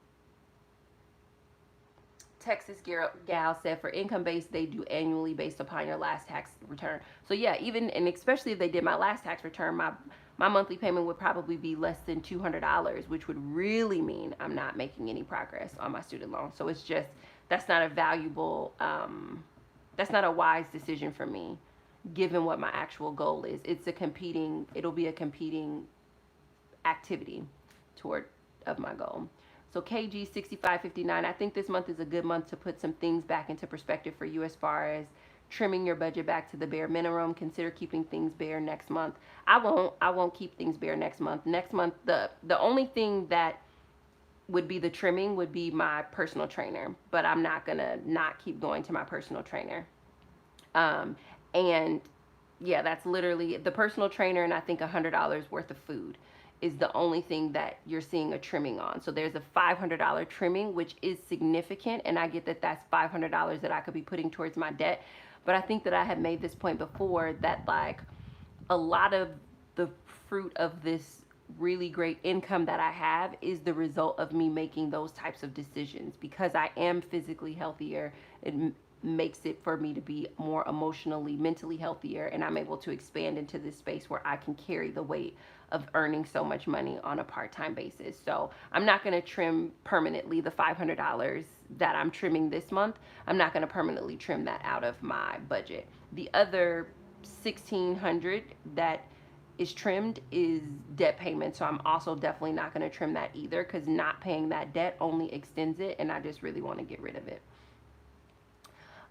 S1: Texas gal said for income based, they do annually based upon your last tax return. So yeah, even and especially if they did my last tax return, my monthly payment would probably be less than $200, which would really mean I'm not making any progress on my student loan. So it's just that's not a valuable, that's not a wise decision for me, given what my actual goal is. It'll be a competing activity toward of my goal. So KG 6559, I think this month is a good month to put some things back into perspective for you as far as trimming your budget back to the bare minimum. Consider keeping things bare next month. I won't keep things bare next month. Next month the only thing that would be the trimming would be my personal trainer, but I'm not going to not keep going to my personal trainer. And yeah, that's literally the personal trainer, and I think $100 worth of food is the only thing that you're seeing a trimming on. So there's a $500 trimming, which is significant, and I get that that's $500 that I could be putting towards my debt. But I think that I had made this point before that like a lot of the fruit of this really great income that I have is the result of me making those types of decisions. Because I am physically healthier, it makes it for me to be more emotionally, mentally healthier, and I'm able to expand into this space where I can carry the weight of earning so much money on a part-time basis. So I'm not going to trim permanently the $500 that I'm trimming this month. I'm not going to permanently trim that out of my budget. The other $1,600 that is trimmed is debt payment. So I'm also definitely not going to trim that either, because not paying that debt only extends it, and I just really want to get rid of it.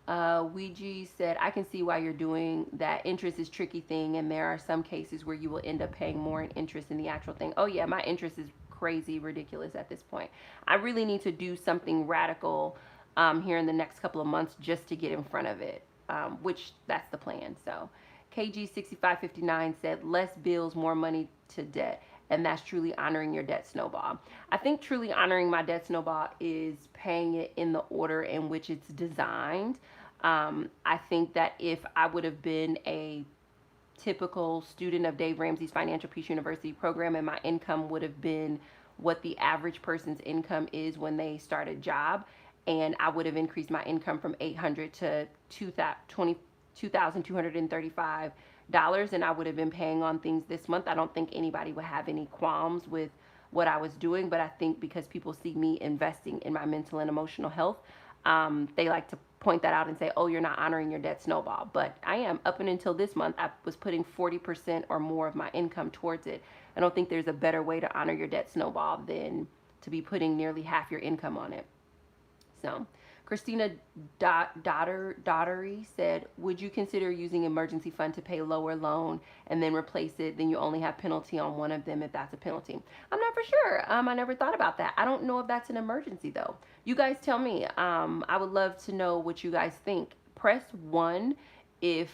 S1: Ouija said, I can see why you're doing that. Interest is a tricky thing, and there are some cases where you will end up paying more in interest in the actual thing. Oh yeah, my interest is crazy, ridiculous at this point. I really need to do something radical here in the next couple of months just to get in front of it, which that's the plan. So KG6559 said, less bills, more money to debt. And that's truly honoring your debt snowball. I think truly honoring my debt snowball is paying it in the order in which it's designed. I think that if I would have been a typical student of Dave Ramsey's Financial Peace University program, and my income would have been what the average person's income is when they start a job, and I would have increased my income from $800 to $2,235, and I would have been paying on things this month, I don't think anybody would have any qualms with what I was doing. But I think because people see me investing in my mental and emotional health, they like to point that out and say, oh, you're not honoring your debt snowball. But I am. Up and until this month, I was putting 40% or more of my income towards it. I don't think there's a better way to honor your debt snowball than to be putting nearly half your income on it. So Christina Daughtery said, would you consider using emergency fund to pay lower loan and then replace it? Then you only have penalty on one of them if that's a penalty. I'm not for sure. I never thought about that. I don't know if that's an emergency though. You guys tell me. I would love to know what you guys think. Press 1 if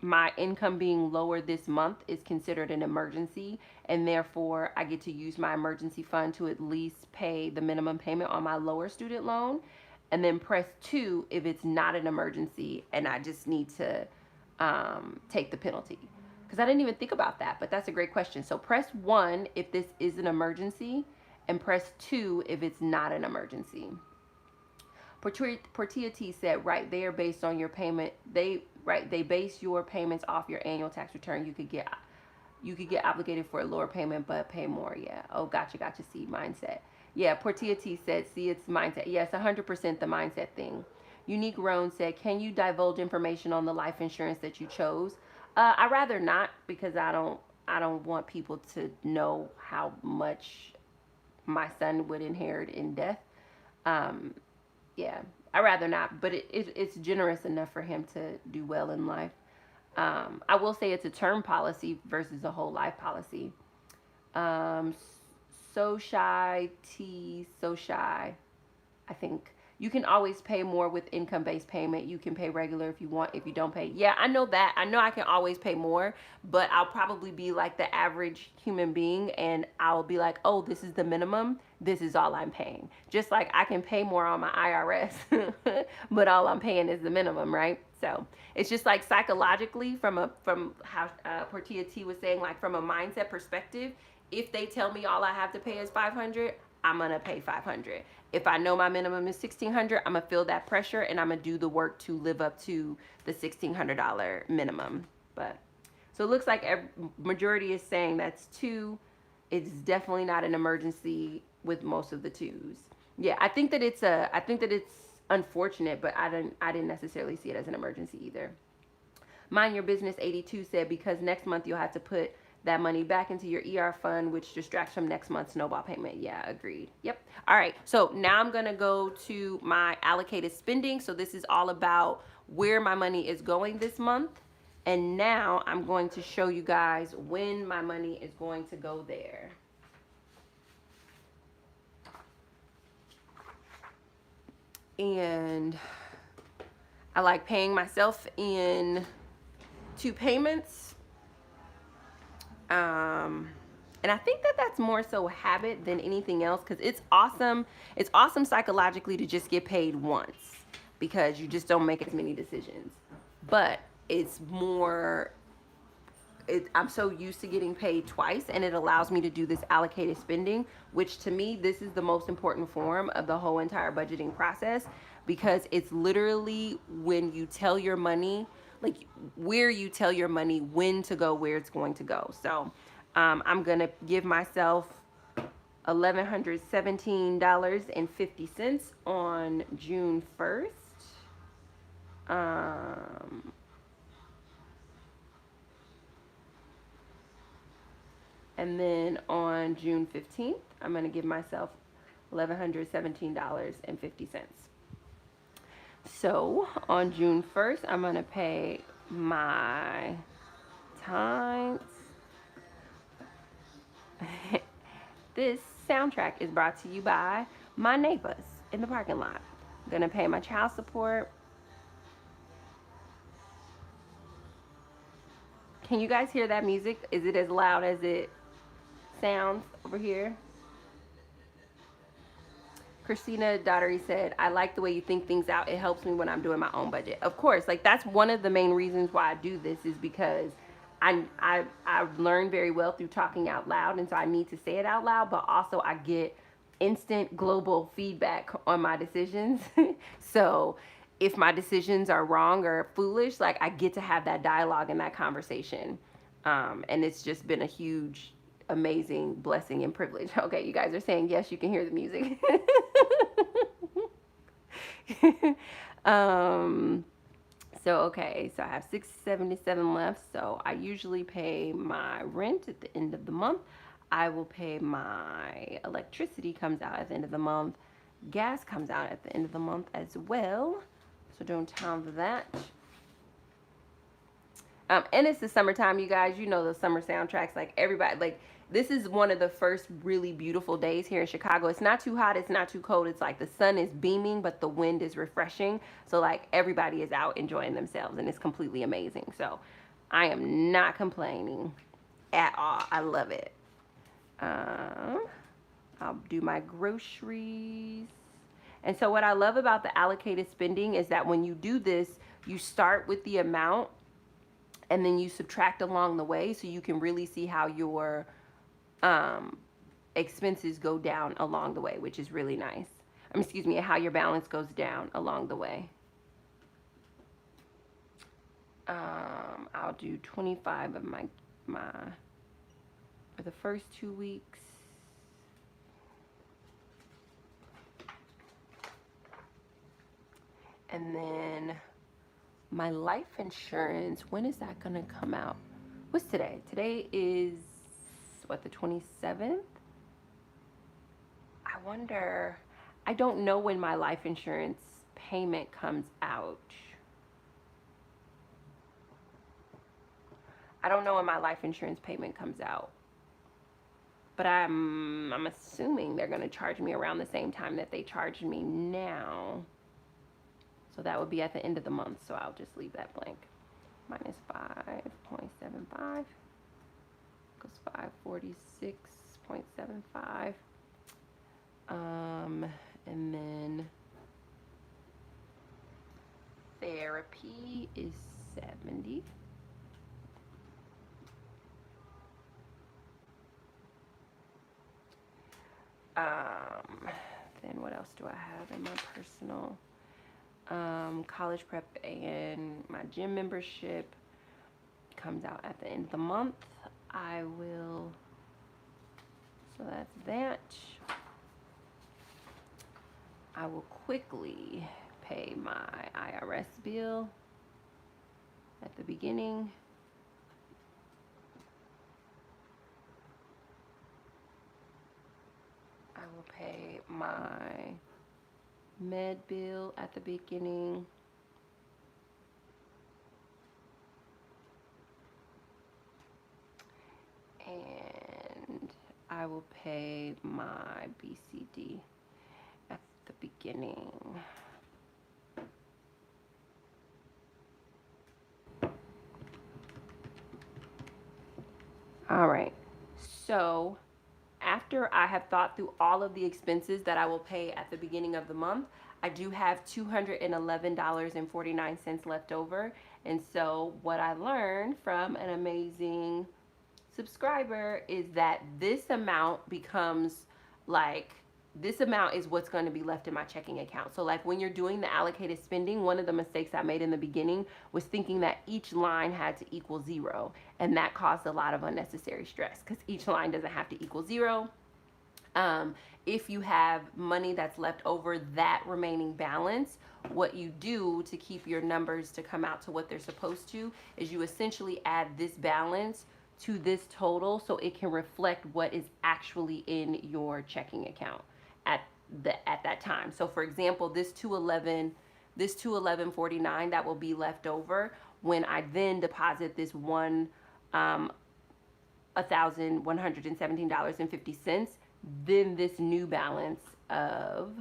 S1: my income being lower this month is considered an emergency, and therefore I get to use my emergency fund to at least pay the minimum payment on my lower student loan. And then press 2 if it's not an emergency and I just need to take the penalty. Because I didn't even think about that, but that's a great question. So press 1 if this is an emergency, and press 2 if it's not an emergency. Portia T said, right, they are based on your payment. They base your payments off your annual tax return. You could get obligated for a lower payment but pay more. Yeah. Oh, gotcha. See, mindset. Yeah, Portia T said, see, it's mindset. Yes, 100% the mindset thing. Unique Roan said, can you divulge information on the life insurance that you chose? I'd rather not, because I don't want people to know how much my son would inherit in death. Yeah, I'd rather not, but it's generous enough for him to do well in life. I will say it's a term policy versus a whole life policy. So shy, I think. You can always pay more with income-based payment. You can pay regular if you want. If you don't pay, yeah, I know that. I know I can always pay more, but I'll probably be like the average human being, and I'll be like, oh, this is the minimum. This is all I'm paying. Just like I can pay more on my IRS, but all I'm paying is the minimum, right? So it's just like psychologically, from how Portia T was saying, like from a mindset perspective, if they tell me all I have to pay is 500, I'm gonna pay 500. If I know my minimum is 1,600, I'm gonna feel that pressure and I'm gonna do the work to live up to the $1,600 minimum. But so it looks like majority is saying that's 2. It's definitely not an emergency with most of the 2s. Yeah, I think that it's unfortunate, but I didn't necessarily see it as an emergency either. Mind Your Business 82 said because next month you'll have to put that money back into your ER fund, which distracts from next month's snowball payment. Yeah, agreed. Yep. All right. So now I'm going to go to my allocated spending. So this is all about where my money is going this month. And now I'm going to show you guys when my money is going to go there. And I like paying myself in 2 payments. And I think that that's more so habit than anything else, because it's awesome. It's awesome psychologically to just get paid once because you just don't make as many decisions. But it's more, I'm so used to getting paid twice, and it allows me to do this allocated spending, which to me, this is the most important form of the whole entire budgeting process, because it's literally when you tell your money, like where you tell your money when to go, where it's going to go. So I'm gonna give myself $1,117.50 on June 1st. And then on June 15th, I'm gonna give myself $1,117.50. So on June 1st, I'm gonna pay my times. This soundtrack is brought to you by my neighbors in the parking lot. I'm gonna pay my child support. Can you guys hear that music? Is it as loud as it sounds over here? Christina Daughtery said, I like the way you think things out. It helps me when I'm doing my own budget. Of course, like that's one of the main reasons why I do this, is because I've learned very well through talking out loud, and so I need to say it out loud, but also I get instant global feedback on my decisions. So if my decisions are wrong or foolish, like I get to have that dialogue and that conversation. And it's just been a huge, amazing blessing and privilege. Okay, you guys are saying yes, you can hear the music. So okay, so I have $677 left. So I usually pay my rent at the end of the month. I will pay my electricity, comes out at the end of the month. Gas comes out at the end of the month as well. So don't have that. And it's the summertime, you guys. You know the summer soundtracks. Like everybody, like this is one of the first really beautiful days here in Chicago. It's not too hot, it's not too cold. It's like the sun is beaming, but the wind is refreshing. So like everybody is out enjoying themselves, and it's completely amazing. So I am not complaining at all. I love it. I'll do my groceries. And so what I love about the allocated spending is that when you do this, you start with the amount and then you subtract along the way, so you can really see how your expenses go down along the way, which is really nice. Excuse me, how your balance goes down along the way. I'll do 25 of my for the first 2 weeks. And then my life insurance, when is that gonna come out? What's today? Today is what, the 27th? I wonder, I don't know when my life insurance payment comes out. I don't know when my life insurance payment comes out. but I'm assuming they're going to charge me around the same time that they charged me now. So that would be at the end of the month. So I'll just leave that blank. Minus 5.75 goes 546.75. And then therapy is 70. Then what else do I have in my personal? College prep and my gym membership comes out at the end of the month. I will, so that's that. I will quickly pay my IRS bill at the beginning. I will pay my med bill at the beginning. And I will pay my BCD at the beginning. All right, so after I have thought through all of the expenses that I will pay at the beginning of the month, I do have $211.49 left over. And so what I learned from an amazing subscriber is that this amount becomes like, this amount is what's going to be left in my checking account. So like when you're doing the allocated spending, one of the mistakes I made in the beginning was thinking that each line had to equal 0. And that caused a lot of unnecessary stress because each line doesn't have to equal 0. If you have money that's left over, that remaining balance, what you do to keep your numbers to come out to what they're supposed to is you essentially add this balance to this total so it can reflect what is actually in your checking account at that time. So for example, this 211.49 that will be left over when I then deposit this $1,117.50, then this new balance of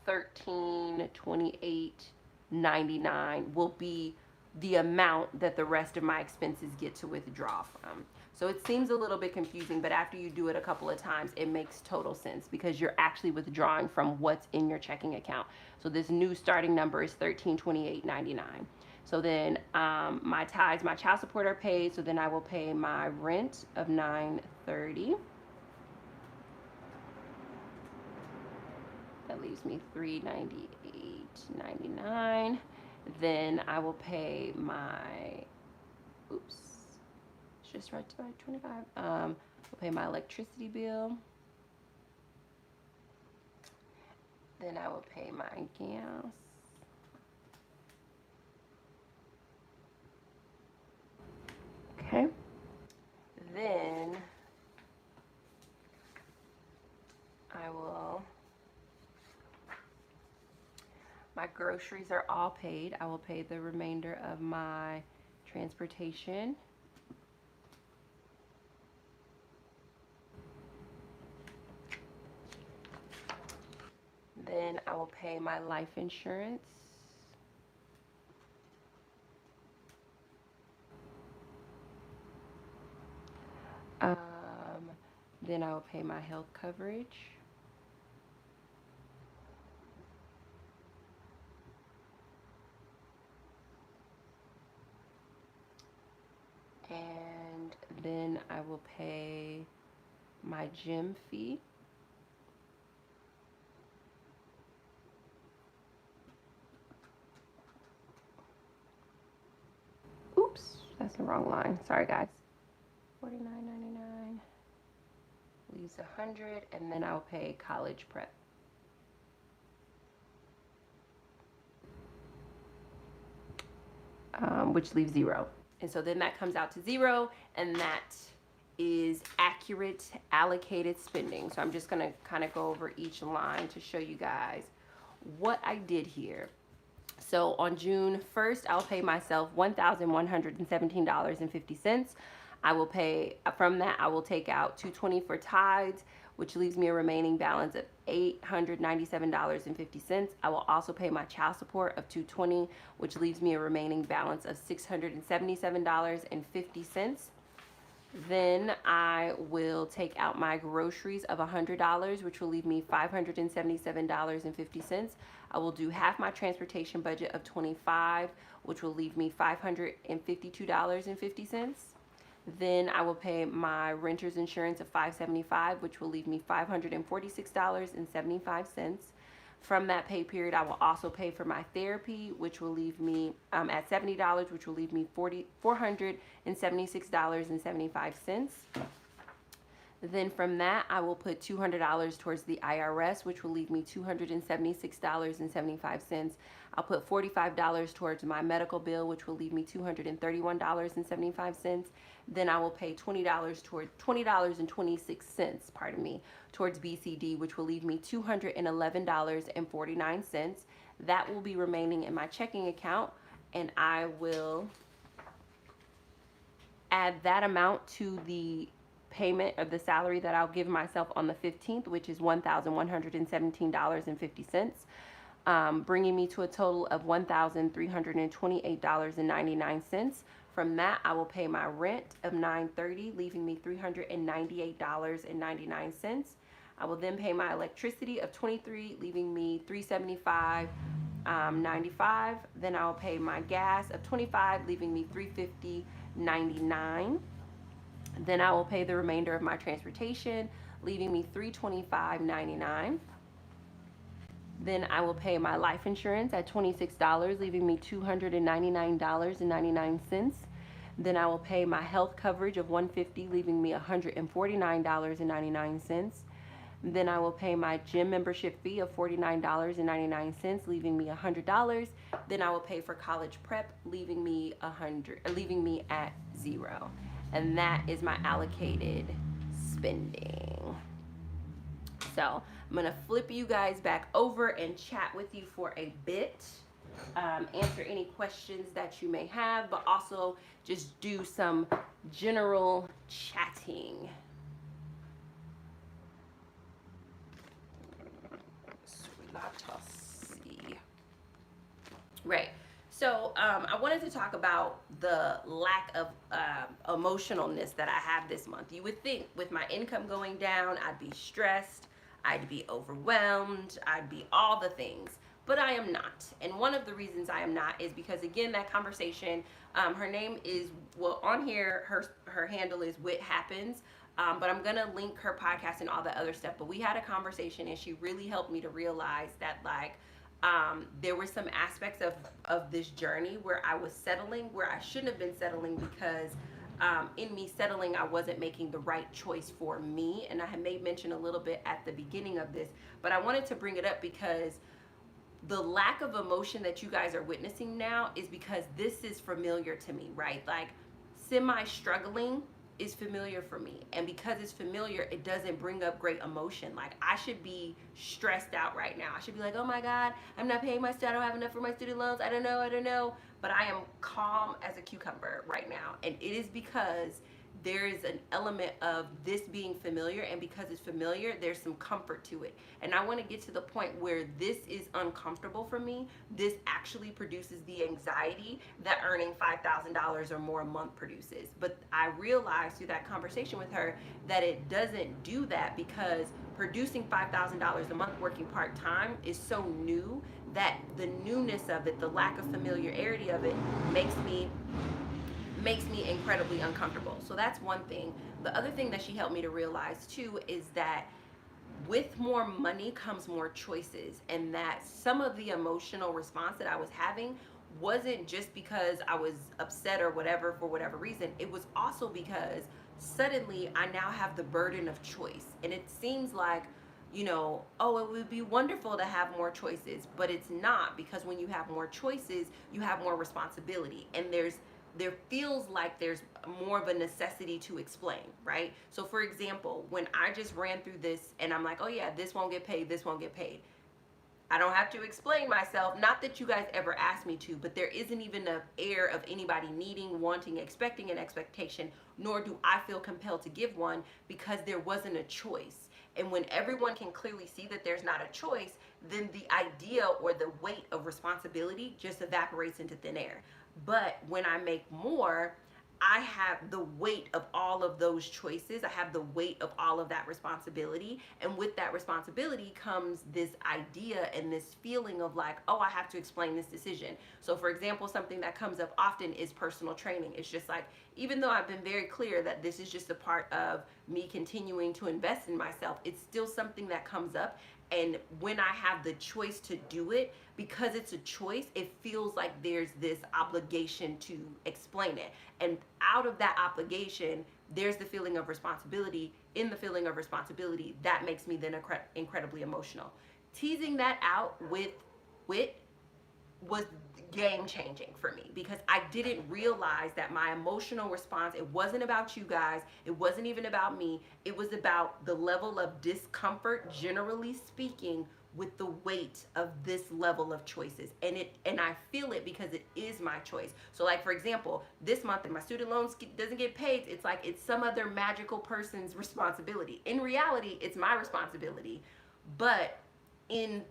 S1: $1328.99 will be the amount that the rest of my expenses get to withdraw from. So it seems a little bit confusing, but after you do it a couple of times, it makes total sense because you're actually withdrawing from what's in your checking account. So this new starting number is $1328.99. So then my tithes, my child support are paid. So then I will pay my rent of $930. That leaves me $398.99. Then I will pay my, oops, it's just right to my 25. I'll pay my electricity bill. Then I will pay my gas. Okay. Then I will, my groceries are all paid. I will pay the remainder of my transportation. Then I will pay my life insurance. Then I will pay my health coverage. And then I will pay my gym fee. Oops, that's the wrong line. Sorry, guys. $49.99 leaves $100, and then I'll pay college prep. Which leaves $0. And so then that comes out to $0, and that is accurate allocated spending. So I'm just gonna kind of go over each line to show you guys what I did here. So on June 1st, I'll pay myself $1,117.50. I will pay from that. I will take out $220 for tithes, which leaves me a remaining balance of $897.50. I will also pay my child support of $220, which leaves me a remaining balance of $677.50. Then I will take out my groceries of $100, which will leave me $577.50. I will do half my transportation budget of $25, which will leave me $552.50. Then I will pay my renter's insurance of $575, which will leave me $546.75. From that pay period, I will also pay for my therapy, which will leave me at $70, which will leave me $476.75. Then from that, I will put $200 towards the IRS, which will leave me $276.75. I'll put $45 towards my medical bill, which will leave me $231.75. Then I will pay $20 toward $20.26, pardon me, towards BCD, which will leave me $211.49. That will be remaining in my checking account, and I will add that amount to the payment of the salary that I'll give myself on the 15th, which is $1,117.50, bringing me to a total of $1,328.99. From that, I will pay my rent of $930, leaving me $398.99. I will then pay my electricity of $23, leaving me $375.95. Then I'll pay my gas of $25, leaving me $350.99. Then I will pay the remainder of my transportation, leaving me $325.99. Then I will pay my life insurance at $26, leaving me $299.99. Then I will pay my health coverage of $150, leaving me $149.99. Then I will pay my gym membership fee of $49.99, leaving me $100. Then I will pay for college prep, leaving me at $0. And that is my allocated spending. So I'm gonna flip you guys back over and chat with you for a bit, answer any questions that you may have, but also just do some general chatting. Right. So I wanted to talk about the lack of emotionalness that I have this month. You would think with my income going down, I'd be stressed, I'd be overwhelmed, I'd be all the things, but I am not. And one of the reasons I am not is because, again, that conversation, her name is, well, on here, her handle is Wit Happens, but I'm gonna link her podcast and all the other stuff. But we had a conversation and she really helped me to realize that, like, there were some aspects of this journey where I was settling where I shouldn't have been settling, because in me settling, I wasn't making the right choice for me. And I had made mention a little bit at the beginning of this, but I wanted to bring it up because the lack of emotion that you guys are witnessing now is because this is familiar to me, right? Like, semi-struggling is familiar for me, and because it's familiar, it doesn't bring up great emotion. Like, I should be stressed out right now. I should be like, oh my God, I'm not paying my student, I don't have enough for my student loans, I don't know, but I am calm as a cucumber right now, and it is because there is an element of this being familiar, and because it's familiar, there's some comfort to it. And I want to get to the point where this is uncomfortable for me. This actually produces the anxiety that earning $5,000 or more a month produces. But I realized through that conversation with her that it doesn't do that, because producing $5,000 a month working part-time is so new that the newness of it, the lack of familiarity of it, makes me incredibly uncomfortable. So that's one thing. The other thing that she helped me to realize too is that with more money comes more choices, and that some of the emotional response that I was having wasn't just because I was upset or whatever for whatever reason. It was also because suddenly I now have the burden of choice, and it seems like, you know, oh, it would be wonderful to have more choices, but it's not, because when you have more choices, you have more responsibility, and there feels like there's more of a necessity to explain, right? So for example, when I just ran through this and I'm like, oh yeah, this won't get paid, this won't get paid. I don't have to explain myself. Not that you guys ever ask me to, but there isn't even an air of anybody needing, wanting, expecting an expectation, nor do I feel compelled to give one because there wasn't a choice. And when everyone can clearly see that there's not a choice, then the idea or the weight of responsibility just evaporates into thin air. But when I make more, I have the weight of all of those choices. I have the weight of all of that responsibility. And with that responsibility comes this idea and this feeling of like, oh, I have to explain this decision. So, for example, something that comes up often is personal training. It's just like, even though I've been very clear that this is just a part of me continuing to invest in myself, it's still something that comes up. And when I have the choice to do it, because it's a choice, it feels like there's this obligation to explain it. And out of that obligation, there's the feeling of responsibility. In the feeling of responsibility, that makes me then incredibly emotional. Teasing that out with wit was game changing for me because I didn't realize that my emotional response, it wasn't about you guys, it wasn't even about me, it was about the level of discomfort, generally speaking, with the weight of this level of choices. And I feel it because it is my choice. So like, for example, this month if my student loans doesn't get paid, it's like it's some other magical person's responsibility. In reality, it's my responsibility. But in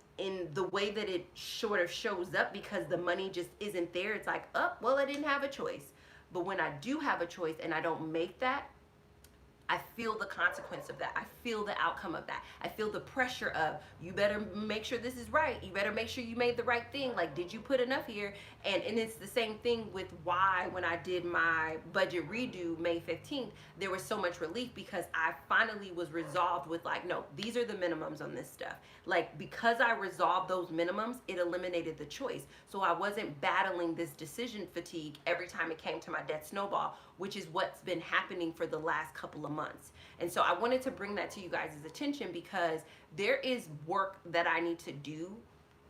S1: the way that it sort of shows up, because the money just isn't there, it's like, oh, well, I didn't have a choice. But when I do have a choice and I don't make that, I feel the consequence of that. I feel the outcome of that. I feel the pressure of, you better make sure this is right. You better make sure you made the right thing. Like, did you put enough here? And it's the same thing with why when I did my budget redo May 15th, there was so much relief because I finally was resolved with like, no, these are the minimums on this stuff. Like, because I resolved those minimums, it eliminated the choice. So I wasn't battling this decision fatigue every time it came to my debt snowball, which is what's been happening for the last couple of months. And so I wanted to bring that to you guys' attention because there is work that I need to do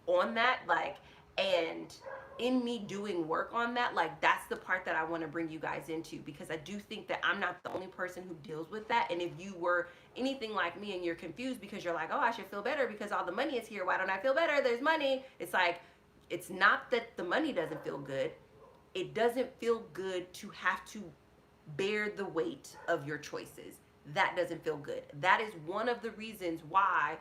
S1: on that, like, and in me doing work on that, like, that's the part that I want to bring you guys into, because I do think that I'm not the only person who deals with that. And if you were anything like me and you're confused because you're like, oh, I should feel better because all the money is here, why don't I feel better? There's money. It's like, it's not that the money doesn't feel good. It doesn't feel good to have to bear the weight of your choices. That doesn't feel good. That is one of the reasons why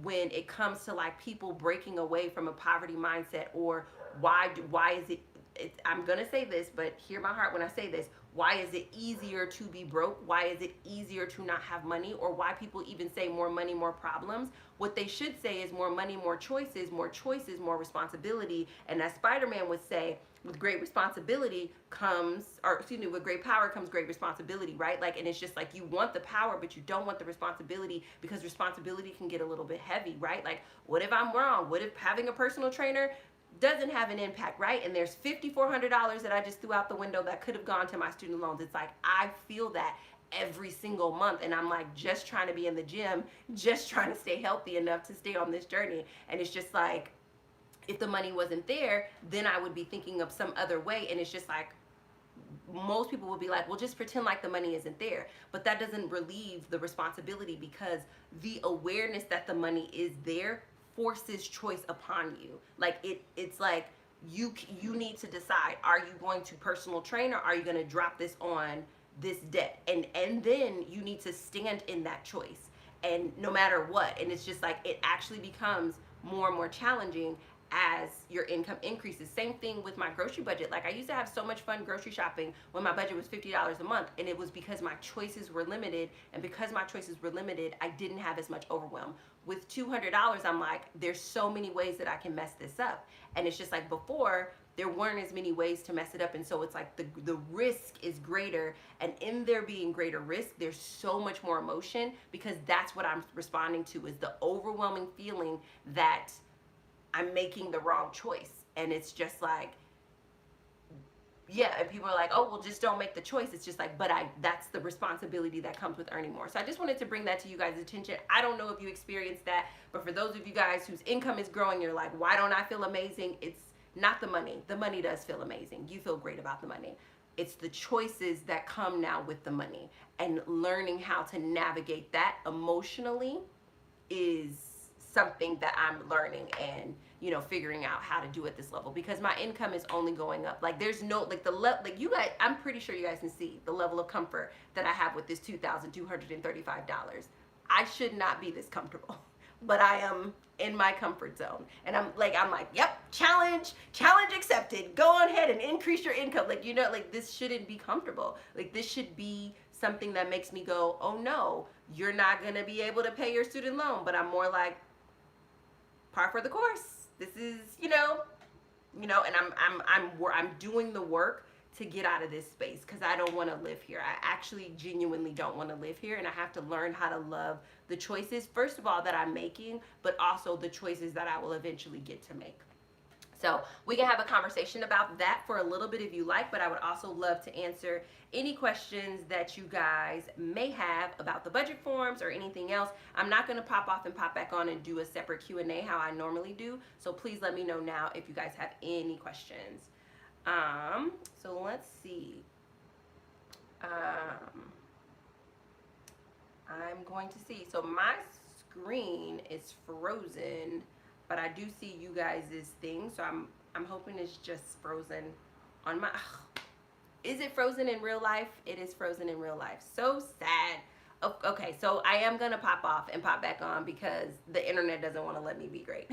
S1: when it comes to like people breaking away from a poverty mindset, or why is it, I'm gonna say this, but hear my heart when I say this, why is it easier to be broke? Why is it easier to not have money? Or why people even say more money, more problems? What they should say is more money, more choices, more responsibility. And as Spider-Man would say, with great responsibility comes, or excuse me, with great power comes great responsibility, right? Like, and it's just like, you want the power, but you don't want the responsibility, because responsibility can get a little bit heavy, right? Like, what if I'm wrong? What if having a personal trainer doesn't have an impact, right? And there's $5,400 that I just threw out the window that could have gone to my student loans. It's like, I feel that every single month, and I'm like just trying to be in the gym, just trying to stay healthy enough to stay on this journey. And it's just like, if the money wasn't there, then I would be thinking of some other way. And it's just like, most people would be like, well, just pretend like the money isn't there. But that doesn't relieve the responsibility, because the awareness that the money is there forces choice upon you. Like, it's like, you need to decide, are you going to personal train, or are you going to drop this on this debt? And then you need to stand in that choice, and no matter what. And it's just like, it actually becomes more and more challenging as your income increases. Same thing with my grocery budget. Like, I used to have so much fun grocery shopping when my budget was $50 a month, and it was because my choices were limited. And because my choices were limited, I didn't have as much overwhelm. With $200, I'm like, there's so many ways that I can mess this up. And it's just like, before, there weren't as many ways to mess it up. And so it's like the risk is greater. And in there being greater risk, there's so much more emotion, because that's what I'm responding to, is the overwhelming feeling that I'm making the wrong choice. And it's just like, yeah, and people are like, oh, well, just don't make the choice. It's just like, but that's the responsibility that comes with earning more. So I just wanted to bring that to you guys' attention. I don't know if you experienced that, but for those of you guys whose income is growing, you're like, why don't I feel amazing? It's not the money. The money does feel amazing. You feel great about the money. It's the choices that come now with the money, and learning how to navigate that emotionally is something that I'm learning and, you know, figuring out how to do at this level, because my income is only going up. Like there's no, like like you guys, I'm pretty sure you guys can see the level of comfort that I have with this $2,235. I should not be this comfortable, but I am in my comfort zone. And I'm like, yep, challenge accepted. Go on ahead and increase your income. Like, you know, like this shouldn't be comfortable. Like this should be something that makes me go, oh no, you're not gonna be able to pay your student loan. But I'm more like, par for the course. This is, you know, and I'm doing the work to get out of this space, because I don't want to live here. I actually genuinely don't want to live here, and I have to learn how to love the choices, first of all, that I'm making, but also the choices that I will eventually get to make. So we can have a conversation about that for a little bit if you like, but I would also love to answer any questions that you guys may have about the budget forms or anything else. I'm not going to pop off and pop back on and do a separate Q&A how I normally do, so please let me know now if you guys have any questions. So let's see. I'm going to see. So my screen is frozen, but I do see you guys' thing. So I'm hoping it's just frozen on my. Is it frozen in real life? It is frozen in real life. So sad. Okay, so I am gonna pop off and pop back on because the internet doesn't want to let me be great.